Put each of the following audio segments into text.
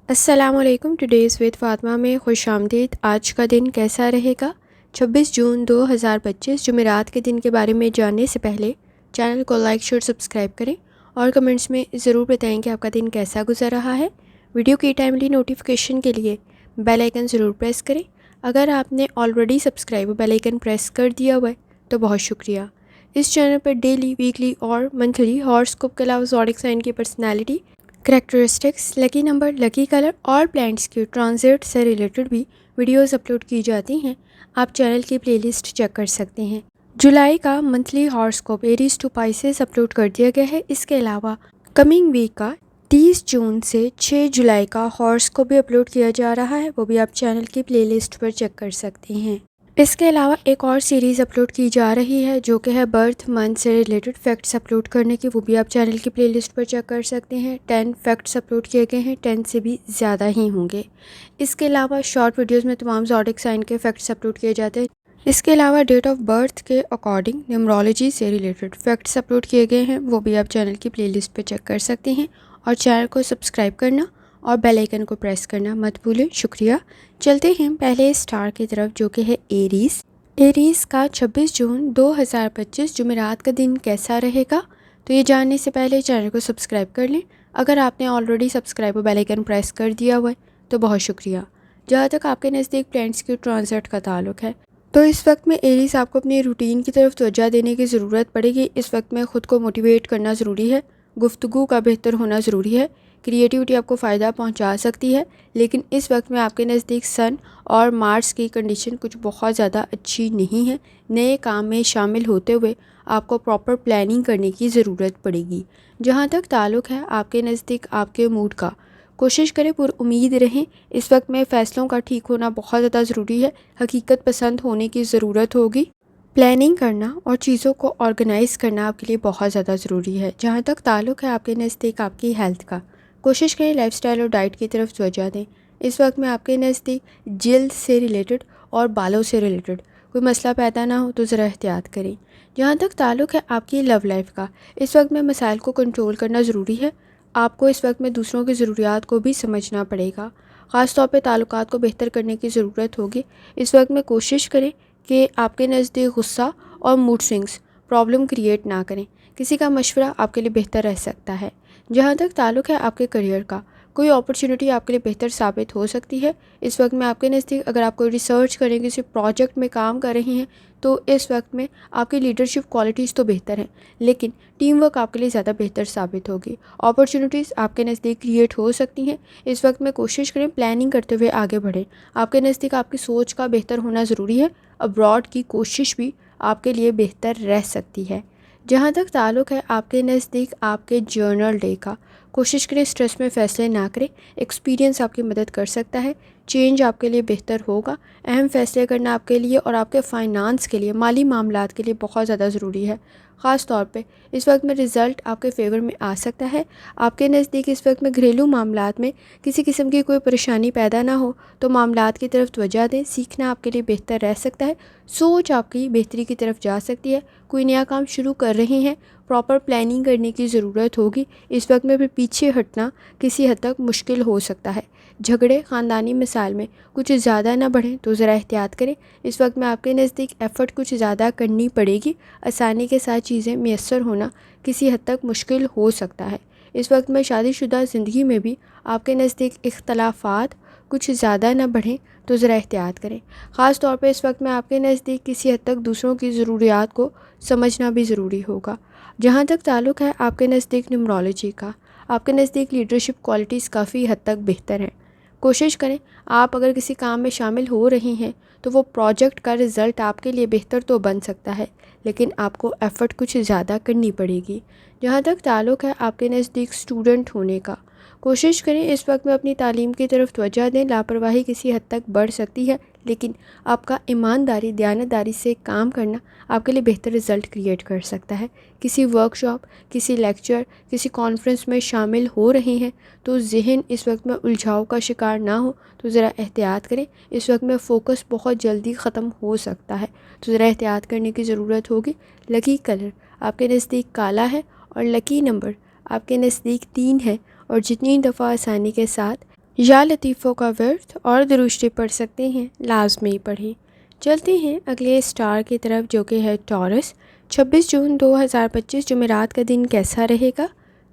السلام علیکم. Today's with Fatima میں خوش آمدید. آج کا دن کیسا رہے گا؟ 26 جون 2025 جمعرات کے دن کے بارے میں جاننے سے پہلے چینل کو لائک شیئر سبسکرائب کریں اور کمنٹس میں ضرور بتائیں کہ آپ کا دن کیسا گزر رہا ہے. ویڈیو کی ٹائملی نوٹیفیکیشن کے لیے بیل آئیکن ضرور پریس کریں. اگر آپ نے already subscribe bell icon press کر دیا ہوا ہے تو بہت شکریہ. اس چینل پر ڈیلی، ویکلی اور منتھلی ہاراسکوپ کے علاوہ زوڈیک سائن کی personality, characteristics, lucky number, lucky colour اور پلانٹس کے ٹرانزٹ سے ریلیٹڈ بھی ویڈیوز اپلوڈ کی جاتی ہیں. آپ چینل کی پلے لسٹ چیک کر سکتے ہیں. جولائی کا منتھلی ہاراسکوپ ایریز ٹو پائسز اپلوڈ کر دیا گیا ہے. اس کے علاوہ کمنگ ویک کا 30 جون سے 6 جولائی کا ہاراسکوپ بھی اپلوڈ کیا جا رہا ہے، وہ بھی آپ چینل کی پلے لسٹ پر چیک کر سکتے ہیں. اس کے علاوہ ایک اور سیریز اپلوڈ کی جا رہی ہے جو کہ ہے برتھ منتھ سے ریلیٹڈ فیکٹس اپلوڈ کرنے کی، وہ بھی آپ چینل کی پلے لسٹ پر چیک کر سکتے ہیں. 10 فیکٹس اپلوڈ کیے گئے ہیں، 10 سے بھی زیادہ ہی ہوں گے. اس کے علاوہ شارٹ ویڈیوز میں تمام زوڈیک سائن کے فیکٹس اپلوڈ کیے جاتے ہیں. اس کے علاوہ ڈیٹ آف برتھ کے اکارڈنگ نیومرولوجی سے ریلیٹڈ فیکٹس اپلوڈ کیے گئے ہیں، وہ بھی آپ چینل کی پلے لسٹ پہ چیک کر سکتے ہیں. اور چینل کو سبسکرائب کرنا اور بیل آئیکن کو پریس کرنا مت بھولیں. شکریہ. چلتے ہیں پہلے اسٹار کی طرف جو کہ ہے ایریز. ایریز کا 26 جون 2025 جمعرات کا دن کیسا رہے گا؟ تو یہ جاننے سے پہلے چینل کو سبسکرائب کر لیں. اگر آپ نے آلریڈی سبسکرائب اور بیل آئیکن پریس کر دیا ہوا ہے تو بہت شکریہ. جہاں تک آپ کے نزدیک پلانٹس کے ٹرانزٹ کا تعلق ہے تو اس وقت میں ایریز آپ کو اپنی روٹین کی طرف توجہ دینے کی ضرورت پڑے گی. اس وقت میں خود کو موٹیویٹ کرنا ضروری ہے، گفتگو کا بہتر ہونا ضروری ہے. کریٹیوٹی آپ کو فائدہ پہنچا سکتی ہے، لیکن اس وقت میں آپ کے نزدیک سن اور مارس کی کنڈیشن کچھ بہت زیادہ اچھی نہیں ہے. نئے کام میں شامل ہوتے ہوئے آپ کو پراپر پلاننگ کرنے کی ضرورت پڑے گی. جہاں تک تعلق ہے آپ کے نزدیک آپ کے موڈ کا، کوشش کریں پر امید رہیں. اس وقت میں فیصلوں کا ٹھیک ہونا بہت زیادہ ضروری ہے. حقیقت پسند ہونے کی ضرورت ہوگی. پلاننگ کرنا اور چیزوں کو آرگنائز کرنا آپ کے لیے بہت زیادہ ضروری ہے. جہاں تک تعلق ہے آپ کے نزدیک آپ کی ہیلتھ کا، کوشش کریں لائف سٹائل اور ڈائٹ کی طرف توجہ دیں. اس وقت میں آپ کے نزدیک جلد سے ریلیٹڈ اور بالوں سے ریلیٹڈ کوئی مسئلہ پیدا نہ ہو تو ذرا احتیاط کریں. جہاں تک تعلق ہے آپ کی لو لائف کا، اس وقت میں مسائل کو کنٹرول کرنا ضروری ہے. آپ کو اس وقت میں دوسروں کی ضروریات کو بھی سمجھنا پڑے گا. خاص طور پہ تعلقات کو بہتر کرنے کی ضرورت ہوگی. اس وقت میں کوشش کریں کہ آپ کے نزدیک غصہ اور موڈ سوئنگس پرابلم کریٹ نہ کریں. کسی کا مشورہ آپ کے لیے بہتر رہ سکتا ہے. جہاں تک تعلق ہے آپ کے کریئر کا، کوئی اپرچونٹی آپ کے لیے بہتر ثابت ہو سکتی ہے. اس وقت میں آپ کے نزدیک اگر آپ کوئی ریسرچ کریں، کسی پروجیکٹ میں کام کر رہے ہیں تو اس وقت میں آپ کی لیڈرشپ کوالٹیز تو بہتر ہیں، لیکن ٹیم ورک آپ کے لیے زیادہ بہتر ثابت ہوگی. اپرچونٹیز آپ کے نزدیک کریٹ ہو سکتی ہیں. اس وقت میں کوشش کریں پلاننگ کرتے ہوئے آگے بڑھیں. آپ کے نزدیک آپ کی سوچ کا بہتر ہونا ضروری ہے. ابراڈ کی کوشش بھی آپ کے لیے بہتر رہ سکتی ہے. جہاں تک تعلق ہے آپ کے نزدیک آپ کے جرنل ڈے کا، کوشش کریں اسٹریس میں فیصلے نہ کریں. ایکسپیرینس آپ کی مدد کر سکتا ہے. چینج آپ کے لیے بہتر ہوگا. اہم فیصلے کرنا آپ کے لیے اور آپ کے فائنانس کے لیے، مالی معاملات کے لیے بہت زیادہ ضروری ہے. خاص طور پہ اس وقت میں رزلٹ آپ کے فیور میں آ سکتا ہے. آپ کے نزدیک اس وقت میں گھریلو معاملات میں کسی قسم کی کوئی پریشانی پیدا نہ ہو تو معاملات کی طرف توجہ دیں. سیکھنا آپ کے لیے بہتر رہ سکتا ہے. سوچ آپ کی بہتری کی طرف جا سکتی ہے. کوئی نیا کام شروع کر رہے ہیں، پراپر پلاننگ کرنے کی ضرورت ہوگی. اس وقت میں بھی پیچھے ہٹنا کسی حد تک مشکل ہو سکتا ہے. جھگڑے خاندانی مسائل میں کچھ زیادہ نہ بڑھیں تو ذرا احتیاط کریں. اس وقت میں آپ کے نزدیک ایفرٹ کچھ زیادہ کرنی پڑے گی. آسانی کے ساتھ چیزیں میسر ہونا کسی حد تک مشکل ہو سکتا ہے. اس وقت میں شادی شدہ زندگی میں بھی آپ کے نزدیک اختلافات کچھ زیادہ نہ بڑھیں تو ذرا احتیاط کریں. خاص طور پہ اس وقت میں آپ کے نزدیک کسی حد تک دوسروں کی ضروریات کو سمجھنا بھی ضروری ہوگا. جہاں تک تعلق ہے آپ کے نزدیک نیومرولوجی کا، آپ کے نزدیک لیڈرشپ کوالٹیز کافی حد تک بہتر ہیں. کوشش کریں آپ اگر کسی کام میں شامل ہو رہے ہیں تو وہ پروجیکٹ کا رزلٹ آپ کے لیے بہتر تو بن سکتا ہے، لیکن آپ کو ایفرٹ کچھ زیادہ کرنی پڑے گی. جہاں تک تعلق ہے آپ کے نزدیک اسٹوڈنٹ ہونے کا، کوشش کریں اس وقت میں اپنی تعلیم کی طرف توجہ دیں. لاپرواہی کسی حد تک بڑھ سکتی ہے، لیکن آپ کا ایمانداری، دیانتداری سے کام کرنا آپ کے لیے بہتر رزلٹ کریٹ کر سکتا ہے. کسی ورک شاپ، کسی لیکچر، کسی کانفرنس میں شامل ہو رہے ہیں تو ذہن اس وقت میں الجھاؤ کا شکار نہ ہو تو ذرا احتیاط کریں. اس وقت میں فوکس بہت جلدی ختم ہو سکتا ہے تو ذرا احتیاط کرنے کی ضرورت ہوگی. لکی کلر آپ کے نزدیک کالا ہے اور لکی نمبر آپ کے نزدیک 3 ہے. اور جتنی دفعہ آسانی کے ساتھ یا لطیفوں کا ورد اور درشتی پڑھ سکتے ہیں، لازمی پڑھیں۔ چلتے ہیں اگلے سٹار کی طرف جو کہ ہے ٹورس۔ 26 جون 2025 جمعرات کا دن کیسا رہے گا؟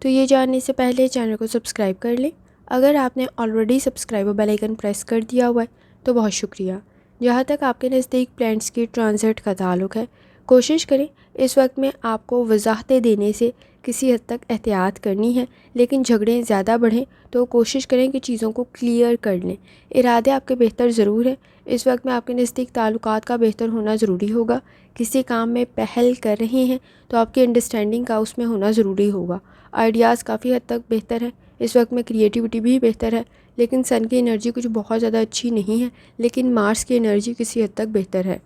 تو یہ جاننے سے پہلے چینل کو سبسکرائب کر لیں۔ اگر آپ نے already subscribe bell icon press کر دیا ہوا ہے تو بہت شکریہ۔ جہاں تک آپ کے نزدیک پلانٹس کی ٹرانزٹ کا تعلق ہے، کوشش کریں اس وقت میں آپ کو وضاحتیں دینے سے کسی حد تک احتیاط کرنی ہے، لیکن جھگڑیں زیادہ بڑھیں تو کوشش کریں کہ چیزوں کو کلیئر کر لیں۔ ارادے آپ کے بہتر ضرور ہیں، اس وقت میں آپ کے نزدیک تعلقات کا بہتر ہونا ضروری ہوگا۔ کسی کام میں پہل کر رہے ہیں تو آپ کی انڈرسٹینڈنگ کا اس میں ہونا ضروری ہوگا۔ آئیڈیاز کافی حد تک بہتر ہیں، اس وقت میں کریٹیوٹی بھی بہتر ہے، لیکن سن کی انرجی کچھ بہت زیادہ اچھی نہیں ہے، لیکن مارس کی انرجی کسی حد تک بہتر ہے۔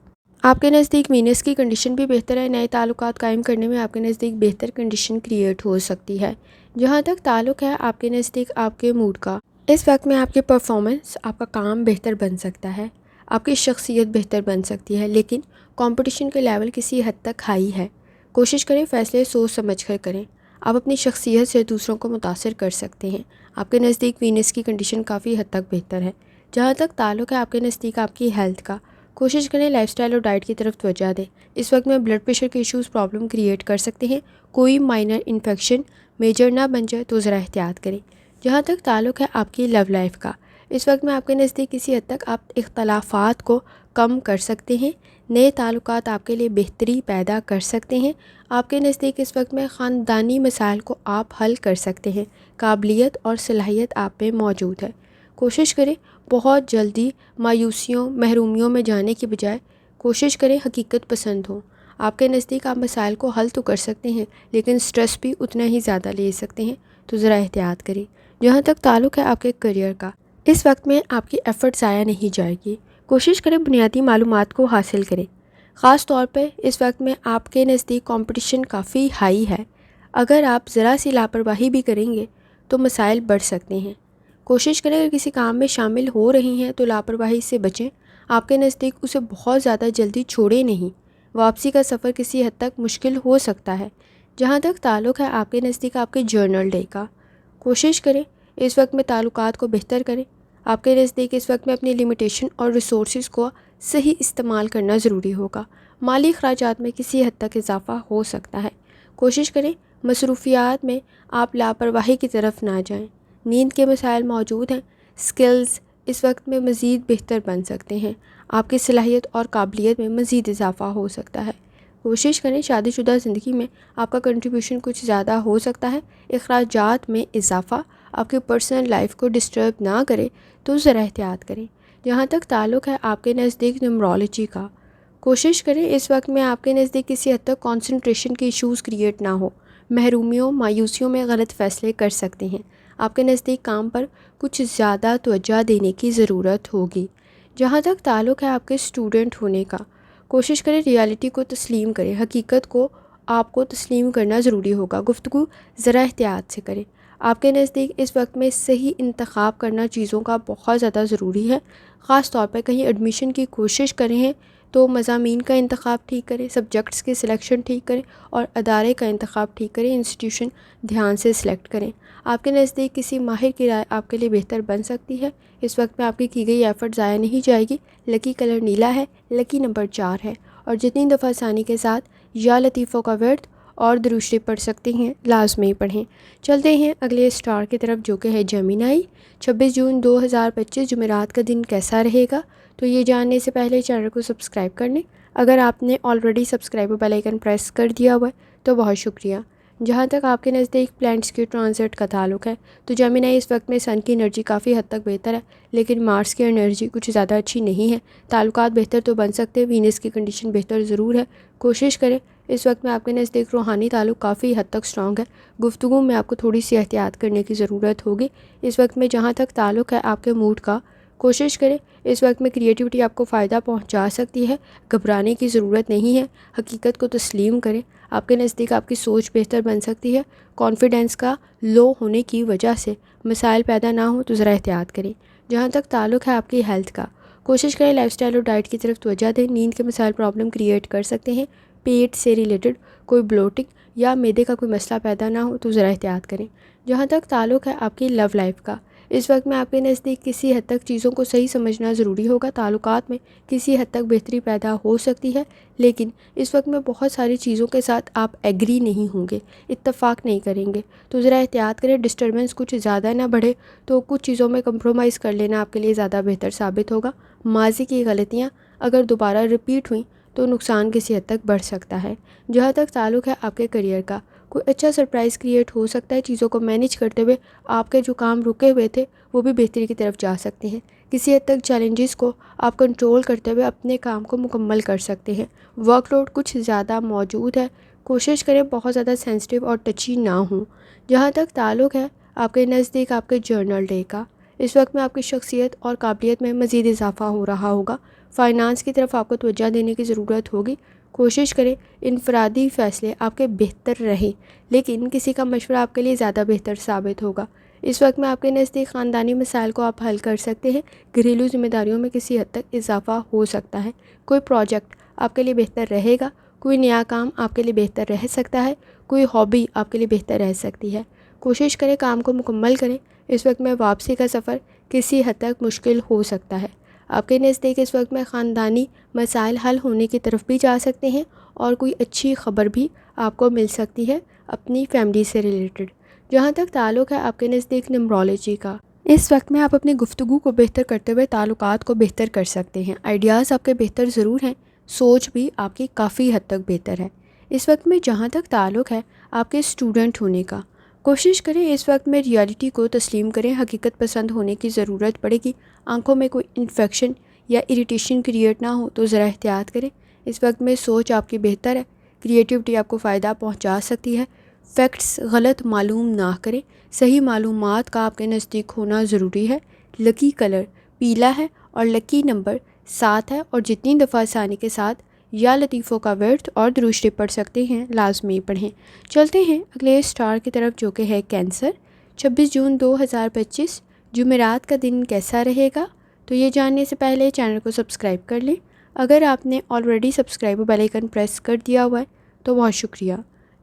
آپ کے نزدیک وینس کی کنڈیشن بھی بہتر ہے، نئے تعلقات قائم کرنے میں آپ کے نزدیک بہتر کنڈیشن کریٹ ہو سکتی ہے۔ جہاں تک تعلق ہے آپ کے نزدیک آپ کے موڈ کا، اس وقت میں آپ کی پرفارمنس، آپ کا کام بہتر بن سکتا ہے، آپ کی شخصیت بہتر بن سکتی ہے، لیکن کمپٹیشن کے لیول کسی حد تک ہائی ہے۔ کوشش کریں فیصلے سوچ سمجھ کر کریں۔ آپ اپنی شخصیت سے دوسروں کو متاثر کر سکتے ہیں۔ آپ کے نزدیک وینس کی کنڈیشن کافی حد تک بہتر ہے۔ جہاں تک تعلق ہے آپ کے نزدیک آپ کی ہیلتھ کا، کوشش کریں لائف سٹائل اور ڈائٹ کی طرف توجہ دیں۔ اس وقت میں بلڈ پریشر کے ایشوز پرابلم کریٹ کر سکتے ہیں، کوئی مائنر انفیکشن میجر نہ بن جائے تو ذرا احتیاط کریں۔ جہاں تک تعلق ہے آپ کی لو لائف کا، اس وقت میں آپ کے نزدیک کسی حد تک آپ اختلافات کو کم کر سکتے ہیں، نئے تعلقات آپ کے لیے بہتری پیدا کر سکتے ہیں۔ آپ کے نزدیک اس وقت میں خاندانی مسائل کو آپ حل کر سکتے ہیں، قابلیت اور صلاحیت آپ میں موجود ہے۔ کوشش کریں بہت جلدی مایوسیوں محرومیوں میں جانے کی بجائے کوشش کریں حقیقت پسند ہوں۔ آپ کے نزدیک آپ مسائل کو حل تو کر سکتے ہیں، لیکن سٹریس بھی اتنا ہی زیادہ لے سکتے ہیں، تو ذرا احتیاط کریں۔ جہاں تک تعلق ہے آپ کے کریئر کا، اس وقت میں آپ کی ایفرٹ ضائع نہیں جائے گی۔ کوشش کریں بنیادی معلومات کو حاصل کریں۔ خاص طور پہ اس وقت میں آپ کے نزدیک کمپٹیشن کافی ہائی ہے۔ اگر آپ ذرا سی لاپرواہی بھی کریں گے تو مسائل بڑھ سکتے ہیں۔ کوشش کریں اگر کسی کام میں شامل ہو رہی ہیں تو لاپرواہی سے بچیں۔ آپ کے نزدیک اسے بہت زیادہ جلدی چھوڑیں نہیں، واپسی کا سفر کسی حد تک مشکل ہو سکتا ہے۔ جہاں تک تعلق ہے آپ کے نزدیک آپ کے جرنل ڈے کا، کوشش کریں اس وقت میں تعلقات کو بہتر کریں۔ آپ کے نزدیک اس وقت میں اپنی لمیٹیشن اور ریسورسز کو صحیح استعمال کرنا ضروری ہوگا۔ مالی اخراجات میں کسی حد تک اضافہ ہو سکتا ہے۔ کوشش کریں مصروفیات میں آپ لاپرواہی کی طرف نہ جائیں۔ نیند کے مسائل موجود ہیں۔ سکلز اس وقت میں مزید بہتر بن سکتے ہیں، آپ کی صلاحیت اور قابلیت میں مزید اضافہ ہو سکتا ہے۔ کوشش کریں شادی شدہ زندگی میں آپ کا کنٹریبیوشن کچھ زیادہ ہو سکتا ہے۔ اخراجات میں اضافہ آپ کی پرسنل لائف کو ڈسٹرب نہ کرے تو ذرا احتیاط کریں۔ جہاں تک تعلق ہے آپ کے نزدیک نیمرولوجی کا، کوشش کریں اس وقت میں آپ کے نزدیک کسی حد تک کنسنٹریشن کے ایشوز کریٹ نہ ہو، محرومیوں مایوسیوں میں غلط فیصلے کر سکتے ہیں۔ آپ کے نزدیک کام پر کچھ زیادہ توجہ دینے کی ضرورت ہوگی۔ جہاں تک تعلق ہے آپ کے اسٹوڈنٹ ہونے کا، کوشش کریں ریالٹی کو تسلیم کریں، حقیقت کو آپ کو تسلیم کرنا ضروری ہوگا۔ گفتگو ذرا احتیاط سے کریں۔ آپ کے نزدیک اس وقت میں صحیح انتخاب کرنا چیزوں کا بہت زیادہ ضروری ہے۔ خاص طور پر کہیں ایڈمیشن کی کوشش کریں ہیں تو مضامین کا انتخاب ٹھیک کریں، سبجیکٹس کی سلیکشن ٹھیک کریں اور ادارے کا انتخاب ٹھیک کریں، انسٹیٹیوشن دھیان سے سلیکٹ کریں۔ آپ کے نزدیک کسی ماہر کی رائے آپ کے لیے بہتر بن سکتی ہے۔ اس وقت میں آپ کی گئی ایفرٹ ضائع نہیں جائے گی۔ لکی کلر نیلا ہے، لکی نمبر 4 ہے، اور جتنی دفعہ آسانی کے ساتھ یا لطیفوں کا ورد اور درشتی پڑھ سکتے ہیں، لازمی پڑھیں۔ چلتے ہیں اگلے سٹار کی طرف جو کہ ہے جیمینائی۔ 26 جون 2025 جمعرات کا دن کیسا رہے گا؟ تو یہ جاننے سے پہلے چینل کو سبسکرائب کر لیں۔ اگر آپ نے already subscribe bell icon press کر دیا ہوا ہے تو بہت شکریہ۔ جہاں تک آپ کے نزدیک پلانٹس کی ٹرانزٹ کا تعلق ہے تو جیمینائی اس وقت میں سن کی انرجی کافی حد تک بہتر ہے، لیکن مارس کی انرجی کچھ زیادہ اچھی نہیں ہے۔ تعلقات بہتر تو بن سکتے ہیں، وینس کی کنڈیشن بہتر ضرور ہے۔ کوشش کریں اس وقت میں آپ کے نزدیک روحانی تعلق کافی حد تک اسٹرانگ ہے۔ گفتگو میں آپ کو تھوڑی سی احتیاط کرنے کی ضرورت ہوگی۔ اس وقت میں جہاں تک تعلق ہے آپ کے موڈ کا، کوشش کریں اس وقت میں کریٹیوٹی آپ کو فائدہ پہنچا سکتی ہے، گھبرانے کی ضرورت نہیں ہے، حقیقت کو تسلیم کریں۔ آپ کے نزدیک آپ کی سوچ بہتر بن سکتی ہے۔ کانفیڈنس کا لو ہونے کی وجہ سے مسائل پیدا نہ ہوں تو ذرا احتیاط کریں۔ جہاں تک تعلق ہے آپ کی ہیلتھ کا، کوشش کریں لائف سٹائل اور ڈائٹ کی طرف توجہ دیں۔ نیند کے مسائل پرابلم کریٹ کر سکتے ہیں۔ پیٹ سے ریلیٹڈ کوئی بلوٹنگ یا معدے کا کوئی مسئلہ پیدا نہ ہو تو ذرا احتیاط کریں۔ جہاں تک تعلق ہے آپ کی لو لائف کا، اس وقت میں آپ کے نزدیک کسی حد تک چیزوں کو صحیح سمجھنا ضروری ہوگا۔ تعلقات میں کسی حد تک بہتری پیدا ہو سکتی ہے، لیکن اس وقت میں بہت ساری چیزوں کے ساتھ آپ ایگری نہیں ہوں گے، اتفاق نہیں کریں گے، تو ذرا احتیاط کریں، ڈسٹربنس کچھ زیادہ نہ بڑھے، تو کچھ چیزوں میں کمپرومائز کر لینا آپ کے لیے زیادہ بہتر ثابت ہوگا۔ ماضی کی غلطیاں اگر دوبارہ ریپیٹ ہوئیں تو نقصان کسی حد تک بڑھ سکتا ہے۔ جہاں تک تعلق ہے آپ کے کریئر کا، کوئی اچھا سرپرائز کریٹ ہو سکتا ہے۔ چیزوں کو مینیج کرتے ہوئے آپ کے جو کام رکے ہوئے تھے وہ بھی بہتری کی طرف جا سکتے ہیں۔ کسی حد تک چیلنجز کو آپ کنٹرول کرتے ہوئے اپنے کام کو مکمل کر سکتے ہیں۔ ورک لوڈ کچھ زیادہ موجود ہے، کوشش کریں بہت زیادہ سینسٹیو اور ٹچی نہ ہوں۔ جہاں تک تعلق ہے آپ کے نزدیک آپ کے جرنل ڈے کا، اس وقت میں آپ کی شخصیت اور قابلیت میں مزید اضافہ ہو رہا ہوگا۔ فائنانس کی طرف آپ کو توجہ دینے کی ضرورت ہوگی۔ کوشش کریں انفرادی فیصلے آپ کے بہتر رہیں، لیکن کسی کا مشورہ آپ کے لیے زیادہ بہتر ثابت ہوگا۔ اس وقت میں آپ کے نزدیک خاندانی مسائل کو آپ حل کر سکتے ہیں۔ گھریلو ذمہ داریوں میں کسی حد تک اضافہ ہو سکتا ہے۔ کوئی پروجیکٹ آپ کے لیے بہتر رہے گا، کوئی نیا کام آپ کے لیے بہتر رہ سکتا ہے، کوئی ہابی آپ کے لیے بہتر رہ سکتی ہے۔ کوشش کریں کام کو مکمل کریں۔ اس وقت میں واپسی کا سفر کسی حد تک مشکل ہو سکتا ہے۔ آپ کے نزدیک اس وقت میں خاندانی مسائل حل ہونے کی طرف بھی جا سکتے ہیں اور کوئی اچھی خبر بھی آپ کو مل سکتی ہے اپنی فیملی سے ریلیٹڈ۔ جہاں تک تعلق ہے آپ کے نزدیک نمرولوجی کا، اس وقت میں آپ اپنی گفتگو کو بہتر کرتے ہوئے تعلقات کو بہتر کر سکتے ہیں۔ آئیڈیاز آپ کے بہتر ضرور ہیں، سوچ بھی آپ کی کافی حد تک بہتر ہے۔ اس وقت میں جہاں تک تعلق ہے آپ کے اسٹوڈنٹ ہونے کا، کوشش کریں اس وقت میں ریالٹی کو تسلیم کریں۔ حقیقت پسند ہونے کی ضرورت پڑے گی۔ آنکھوں میں کوئی انفیکشن یا اریٹیشن کریٹ نہ ہو تو ذرا احتیاط کریں۔ اس وقت میں سوچ آپ کی بہتر ہے، کریٹیوٹی آپ کو فائدہ پہنچا سکتی ہے۔ فیکٹس غلط معلوم نہ کریں، صحیح معلومات کا آپ کے نزدیک ہونا ضروری ہے۔ لکی کلر پیلا ہے اور لکی نمبر 7 ہے، اور جتنی دفعہ آسانی کے ساتھ یا لطیفوں کا ورد اور درود شریف پڑھ سکتے ہیں لازمی پڑھیں۔ چلتے ہیں اگلے اسٹار کی طرف جو کہ ہے کینسر۔ 26 جون 2025 جمعرات کا دن کیسا رہے گا؟ تو یہ جاننے سے پہلے چینل کو سبسکرائب کر لیں۔ اگر آپ نے already subscribe bell icon press کر دیا ہوا ہے تو بہت شکریہ۔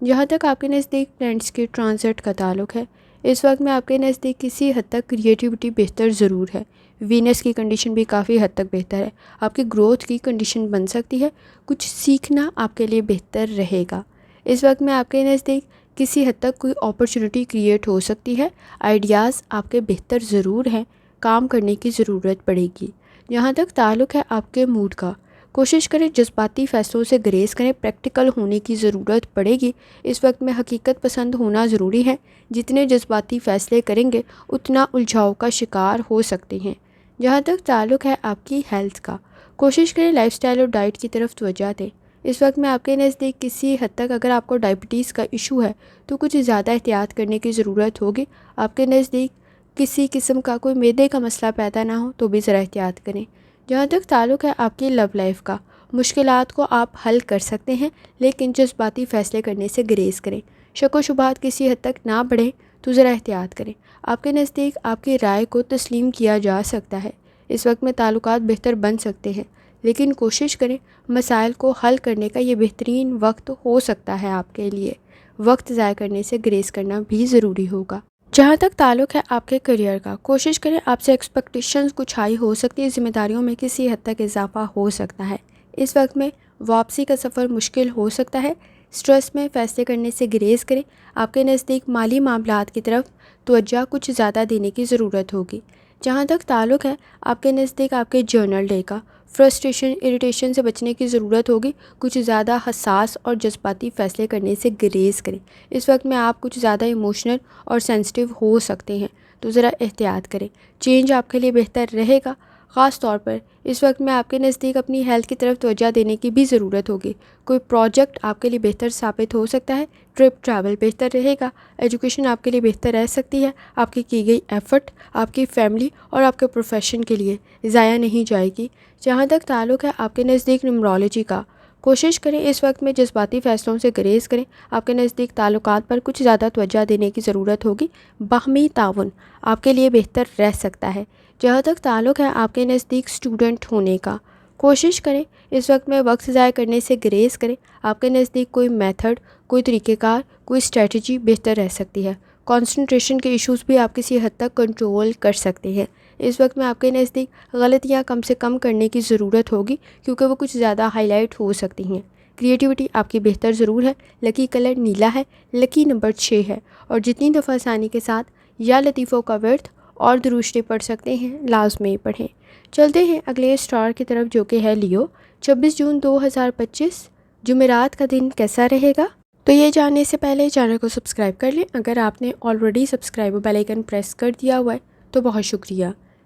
جہاں تک آپ کے نزدیک پلانٹس کے ٹرانزٹ کا تعلق ہے، اس وقت میں آپ کے نزدیک کسی حد تک کریٹیوٹی بہتر ضرور ہے۔ وینس کی کنڈیشن بھی کافی حد تک بہتر ہے، آپ کی گروتھ کی کنڈیشن بن سکتی ہے، کچھ سیکھنا آپ کے لیے بہتر رہے گا۔ اس وقت میں آپ کے نزدیک کسی حد تک کوئی اپرچونٹی کریٹ ہو سکتی ہے۔ آئیڈیاز آپ کے بہتر ضرور ہیں، کام کرنے کی ضرورت پڑے گی۔ جہاں تک تعلق ہے آپ کے موڈ کا، کوشش کریں جذباتی فیصلوں سے گریز کریں، پریکٹیکل ہونے کی ضرورت پڑے گی۔ اس وقت میں حقیقت پسند ہونا ضروری ہے، جتنے جذباتی فیصلے کریں گے اتنا الجھاؤ کا شکار ہو سکتے ہیں۔ جہاں تک تعلق ہے آپ کی ہیلتھ کا، کوشش کریں لائف سٹائل اور ڈائٹ کی طرف توجہ دیں۔ اس وقت میں آپ کے نزدیک کسی حد تک اگر آپ کو ڈائبٹیز کا ایشو ہے تو کچھ زیادہ احتیاط کرنے کی ضرورت ہوگی۔ آپ کے نزدیک کسی قسم کا کوئی معدے کا مسئلہ پیدا نہ ہو تو بھی ذرا احتیاط کریں۔ جہاں تک تعلق ہے آپ کی لو لائف کا، مشکلات کو آپ حل کر سکتے ہیں، لیکن جذباتی فیصلے کرنے سے گریز کریں۔ شک و شبہات کسی حد تک نہ بڑھیں تو ذرا احتیاط کریں۔ آپ کے نزدیک آپ کی رائے کو تسلیم کیا جا سکتا ہے۔ اس وقت میں تعلقات بہتر بن سکتے ہیں، لیکن کوشش کریں مسائل کو حل کرنے کا یہ بہترین وقت ہو سکتا ہے آپ کے لیے۔ وقت ضائع کرنے سے گریز کرنا بھی ضروری ہوگا۔ جہاں تک تعلق ہے آپ کے کریئر کا، کوشش کریں آپ سے ایکسپیکٹیشنز کچھ ہائی ہو سکتی ہے، ذمہ داریوں میں کسی حد تک اضافہ ہو سکتا ہے۔ اس وقت میں واپسی کا سفر مشکل ہو سکتا ہے۔ سٹریس میں فیصلے کرنے سے گریز کریں۔ آپ کے نزدیک مالی معاملات کی طرف توجہ کچھ زیادہ دینے کی ضرورت ہوگی۔ جہاں تک تعلق ہے آپ کے نزدیک آپ کے جرنل ڈے کا، فرسٹریشن اریٹیشن سے بچنے کی ضرورت ہوگی۔ کچھ زیادہ حساس اور جذباتی فیصلے کرنے سے گریز کریں۔ اس وقت میں آپ کچھ زیادہ ایموشنل اور سینسٹیو ہو سکتے ہیں، تو ذرا احتیاط کریں۔ چینج آپ کے لیے بہتر رہے گا۔ خاص طور پر اس وقت میں آپ کے نزدیک اپنی ہیلتھ کی طرف توجہ دینے کی بھی ضرورت ہوگی۔ کوئی پروجیکٹ آپ کے لیے بہتر ثابت ہو سکتا ہے۔ ٹرپ ٹریول بہتر رہے گا۔ ایجوکیشن آپ کے لیے بہتر رہ سکتی ہے۔ آپ کی گئی ایفرٹ آپ کی فیملی اور آپ کے پروفیشن کے لیے ضائع نہیں جائے گی۔ جہاں تک تعلق ہے آپ کے نزدیک نمرولوجی کا، کوشش کریں اس وقت میں جذباتی فیصلوں سے گریز کریں۔ آپ کے نزدیک تعلقات پر کچھ زیادہ توجہ دینے کی ضرورت ہوگی۔ باہمی تعاون آپ کے لیے بہتر رہ سکتا ہے۔ جہاں تک تعلق ہے آپ کے نزدیک اسٹوڈنٹ ہونے کا، کوشش کریں اس وقت میں وقت ضائع کرنے سے گریز کریں۔ آپ کے نزدیک کوئی میتھڈ، کوئی طریقہ کار، کوئی اسٹریٹجی بہتر رہ سکتی ہے۔ کنسنٹریشن کے ایشوز بھی آپ کسی حد تک کنٹرول کر سکتے ہیں۔ اس وقت میں آپ کے نزدیک غلطیاں کم سے کم کرنے کی ضرورت ہوگی کیونکہ وہ کچھ زیادہ ہائی لائٹ ہو سکتی ہیں۔ کریٹیوٹی آپ کی بہتر ضرور ہے۔ لکی کلر نیلا ہے۔ لکی نمبر 6 ہے، اور جتنی دفعہ آسانی کے ساتھ یا لطیفوں کا ورد اور درود شریف پڑھ سکتے ہیں لازمی پڑھیں۔ چلتے ہیں اگلے اسٹار کی طرف جو کہ ہے لیو۔ 26 جون 2025 جمعرات کا دن کیسا رہے گا؟ تو یہ جاننے سے پہلے چینل کو سبسکرائب کر لیں۔ اگر آپ نے already subscribe bell icon press کر دیا ہوا ہے تو بہت شکریہ۔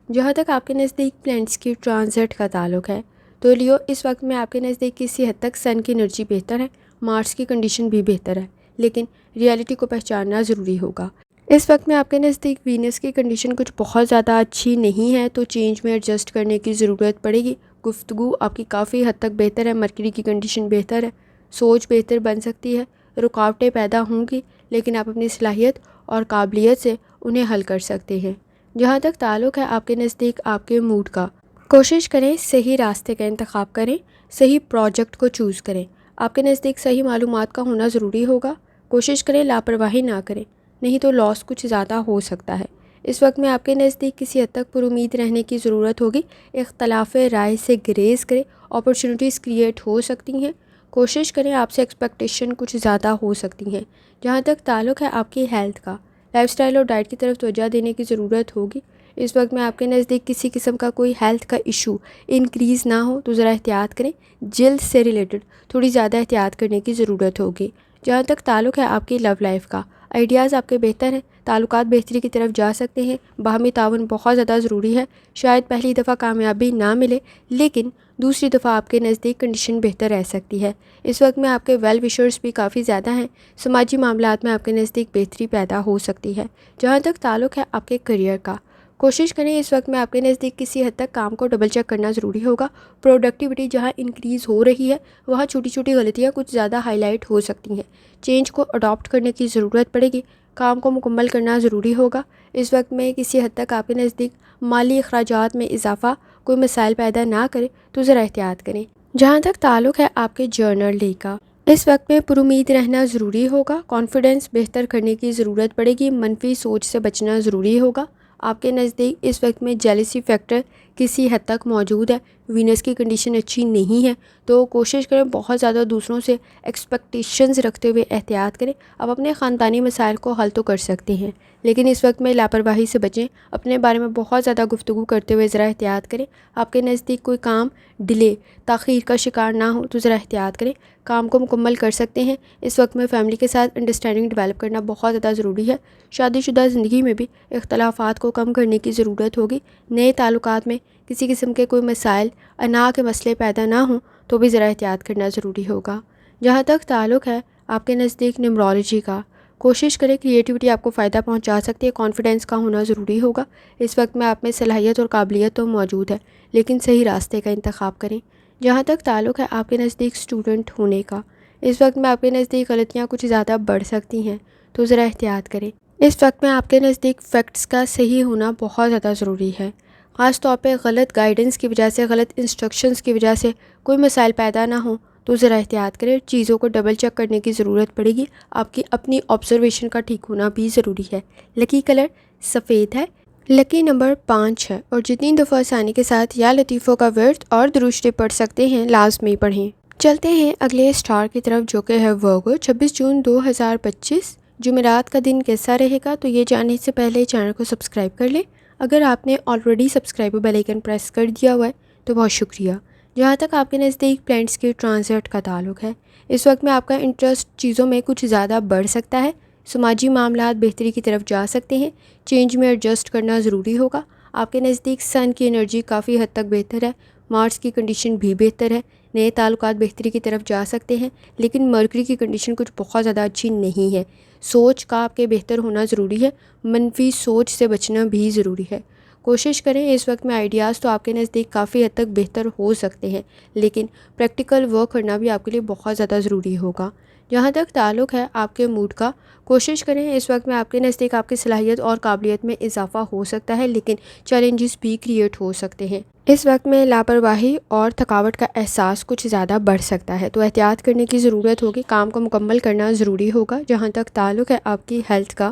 جہاں تک آپ کے نزدیک پلینٹس کی ٹرانزٹ کا تعلق ہے تو لیو، اس وقت میں آپ کے نزدیک کسی حد تک سن کی انرجی بہتر ہے، مارس کی کنڈیشن بھی بہتر ہے، لیکن ریالٹی کو پہچاننا ضروری ہوگا۔ اس وقت میں آپ کے نزدیک وینس کی کنڈیشن کچھ بہت زیادہ اچھی نہیں ہے، تو چینج میں ایڈجسٹ کرنے کی ضرورت پڑے گی۔ گفتگو آپ کی کافی حد تک بہتر ہے، مرکری کی کنڈیشن بہتر ہے، سوچ بہتر بن سکتی ہے، رکاوٹیں پیدا ہوں گی لیکن آپ اپنی صلاحیت اور قابلیت سے انہیں حل کر سکتے ہیں۔ جہاں تک تعلق ہے آپ کے نزدیک آپ کے موڈ کا، کوشش کریں صحیح راستے کا انتخاب کریں، صحیح پروجیکٹ کو چوز کریں۔ آپ کے نزدیک صحیح معلومات کا ہونا ضروری ہوگا، کوشش کریں لاپرواہی نہ کریں، نہیں تو لاس کچھ زیادہ ہو سکتا ہے۔ اس وقت میں آپ کے نزدیک کسی حد تک پر امید رہنے کی ضرورت ہوگی، اختلاف رائے سے گریز کریں، اپرچونیٹیز کریٹ ہو سکتی ہیں، کوشش کریں، آپ سے ایکسپیکٹیشن کچھ زیادہ ہو سکتی ہیں۔ جہاں تک تعلق ہے آپ کی ہیلتھ کا، لائف سٹائل اور ڈائٹ کی طرف توجہ دینے کی ضرورت ہوگی۔ اس وقت میں آپ کے نزدیک کسی قسم کا کوئی ہیلتھ کا ایشو انکریز نہ ہو تو ذرا احتیاط کریں، جلد سے ریلیٹڈ تھوڑی زیادہ احتیاط کرنے کی ضرورت ہوگی۔ جہاں تک تعلق ہے آپ کی لو لائف کا، آئیڈیاز آپ کے بہتر ہیں، تعلقات بہتری کی طرف جا سکتے ہیں، باہمی تعاون بہت زیادہ ضروری ہے۔ شاید پہلی دفعہ کامیابی نہ ملے لیکن دوسری دفعہ آپ کے نزدیک کنڈیشن بہتر رہ سکتی ہے۔ اس وقت میں آپ کے ویل وشرز بھی کافی زیادہ ہیں، سماجی معاملات میں آپ کے نزدیک بہتری پیدا ہو سکتی ہے۔ جہاں تک تعلق ہے آپ کے کریئر کا، کوشش کریں، اس وقت میں آپ کے نزدیک کسی حد تک کام کو ڈبل چیک کرنا ضروری ہوگا۔ پروڈکٹیوٹی جہاں انکریز ہو رہی ہے وہاں چھوٹی چھوٹی غلطیاں کچھ زیادہ ہائی لائٹ ہو سکتی ہیں، چینج کو اڈاپٹ کرنے کی ضرورت پڑے گی، کام کو مکمل کرنا ضروری ہوگا۔ اس وقت میں کسی حد تک آپ کے نزدیک مالی اخراجات میں اضافہ کوئی مسائل پیدا نہ کرے تو ذرا احتیاط کریں۔ جہاں تک تعلق ہے آپ کے جرنل ڈے کا، اس وقت میں پر امید رہنا ضروری ہوگا، کانفیڈنس بہتر کرنے کی ضرورت پڑے گی، منفی سوچ سے بچنا ضروری ہوگا۔ آپ کے نزدیک اس وقت میں جیلسی فیکٹر کسی حد تک موجود ہے، وینس کی کنڈیشن اچھی نہیں ہے، تو کوشش کریں بہت زیادہ دوسروں سے ایکسپیکٹیشنز رکھتے ہوئے احتیاط کریں۔ آپ اپنے خاندانی مسائل کو حل تو کر سکتے ہیں لیکن اس وقت میں لاپرواہی سے بچیں، اپنے بارے میں بہت زیادہ گفتگو کرتے ہوئے ذرا احتیاط کریں۔ آپ کے نزدیک کوئی کام ڈیلے، تاخیر کا شکار نہ ہو تو ذرا احتیاط کریں، کام کو مکمل کر سکتے ہیں۔ اس وقت میں فیملی کے ساتھ انڈرسٹینڈنگ ڈیولپ کرنا بہت زیادہ ضروری ہے۔ شادی شدہ زندگی میں بھی اختلافات کو کم کرنے کی ضرورت ہوگی، نئے تعلقات میں کسی قسم کے کوئی مسائل، انا کے مسئلے پیدا نہ ہوں تو بھی ذرا احتیاط کرنا ضروری ہوگا۔ جہاں تک تعلق ہے آپ کے نزدیک نیمرولوجی کا، کوشش کریں، کریٹیوٹی آپ کو فائدہ پہنچا سکتی ہے، کانفیڈنس کا ہونا ضروری ہوگا۔ اس وقت میں آپ میں صلاحیت اور قابلیت تو موجود ہے لیکن صحیح راستے کا انتخاب کریں۔ جہاں تک تعلق ہے آپ کے نزدیک اسٹوڈنٹ ہونے کا، اس وقت میں آپ کے نزدیک غلطیاں کچھ زیادہ بڑھ سکتی ہیں تو ذرا احتیاط کریں۔ اس وقت میں آپ کے نزدیک فیکٹس کا صحیح ہونا بہت زیادہ ضروری ہے، خاص طور پہ غلط گائیڈنس کی وجہ سے، غلط انسٹرکشنز کی وجہ سے کوئی مسائل پیدا نہ ہوں تو ذرا احتیاط کریں، چیزوں کو ڈبل چیک کرنے کی ضرورت پڑے گی، آپ کی اپنی آبزرویشن کا ٹھیک ہونا بھی ضروری ہے۔ لکی کلر سفید ہے۔ لکی نمبر 5 ہے، اور جتنی دفعہ آسانی کے ساتھ یا لطیفوں کا ورد اور درود شریف پڑھ سکتے ہیں لازمی پڑھیں۔ چلتے ہیں اگلے اسٹار کی طرف جو کہ ہے ورگو۔ 26 جون 2025 جمعرات کا دن کیسا رہے گا؟ تو یہ جاننے سے پہلے چینل کو سبسکرائب کر لیں۔ اگر آپ نے already subscribe bell icon press کر دیا ہوا ہے تو بہت شکریہ۔ جہاں تک آپ کے نزدیک پلینٹس کی ٹرانزٹ کا تعلق ہے، اس وقت میں آپ کا انٹرسٹ چیزوں میں کچھ زیادہ بڑھ سکتا ہے، سماجی معاملات بہتری کی طرف جا سکتے ہیں، چینج میں ایڈجسٹ کرنا ضروری ہوگا۔ آپ کے نزدیک سن کی انرجی کافی حد تک بہتر ہے، مارس کی کنڈیشن بھی بہتر ہے، نئے تعلقات بہتری کی طرف جا سکتے ہیں لیکن مرکری کی کنڈیشن کچھ بہت زیادہ اچھی نہیں ہے، سوچ کا آپ کے بہتر ہونا ضروری ہے، منفی سوچ سے بچنا بھی ضروری ہے۔ کوشش کریں، اس وقت میں آئیڈیاز تو آپ کے نزدیک کافی حد تک بہتر ہو سکتے ہیں لیکن پریکٹیکل ورک کرنا بھی آپ کے لیے بہت زیادہ ضروری ہوگا۔ جہاں تک تعلق ہے آپ کے موڈ کا، کوشش کریں، اس وقت میں آپ کے نزدیک آپ کی صلاحیت اور قابلیت میں اضافہ ہو سکتا ہے لیکن چیلنجز بھی کریٹ ہو سکتے ہیں۔ اس وقت میں لاپرواہی اور تھکاوٹ کا احساس کچھ زیادہ بڑھ سکتا ہے تو احتیاط کرنے کی ضرورت ہوگی، کام کو مکمل کرنا ضروری ہوگا۔ جہاں تک تعلق ہے آپ کی ہیلتھ کا،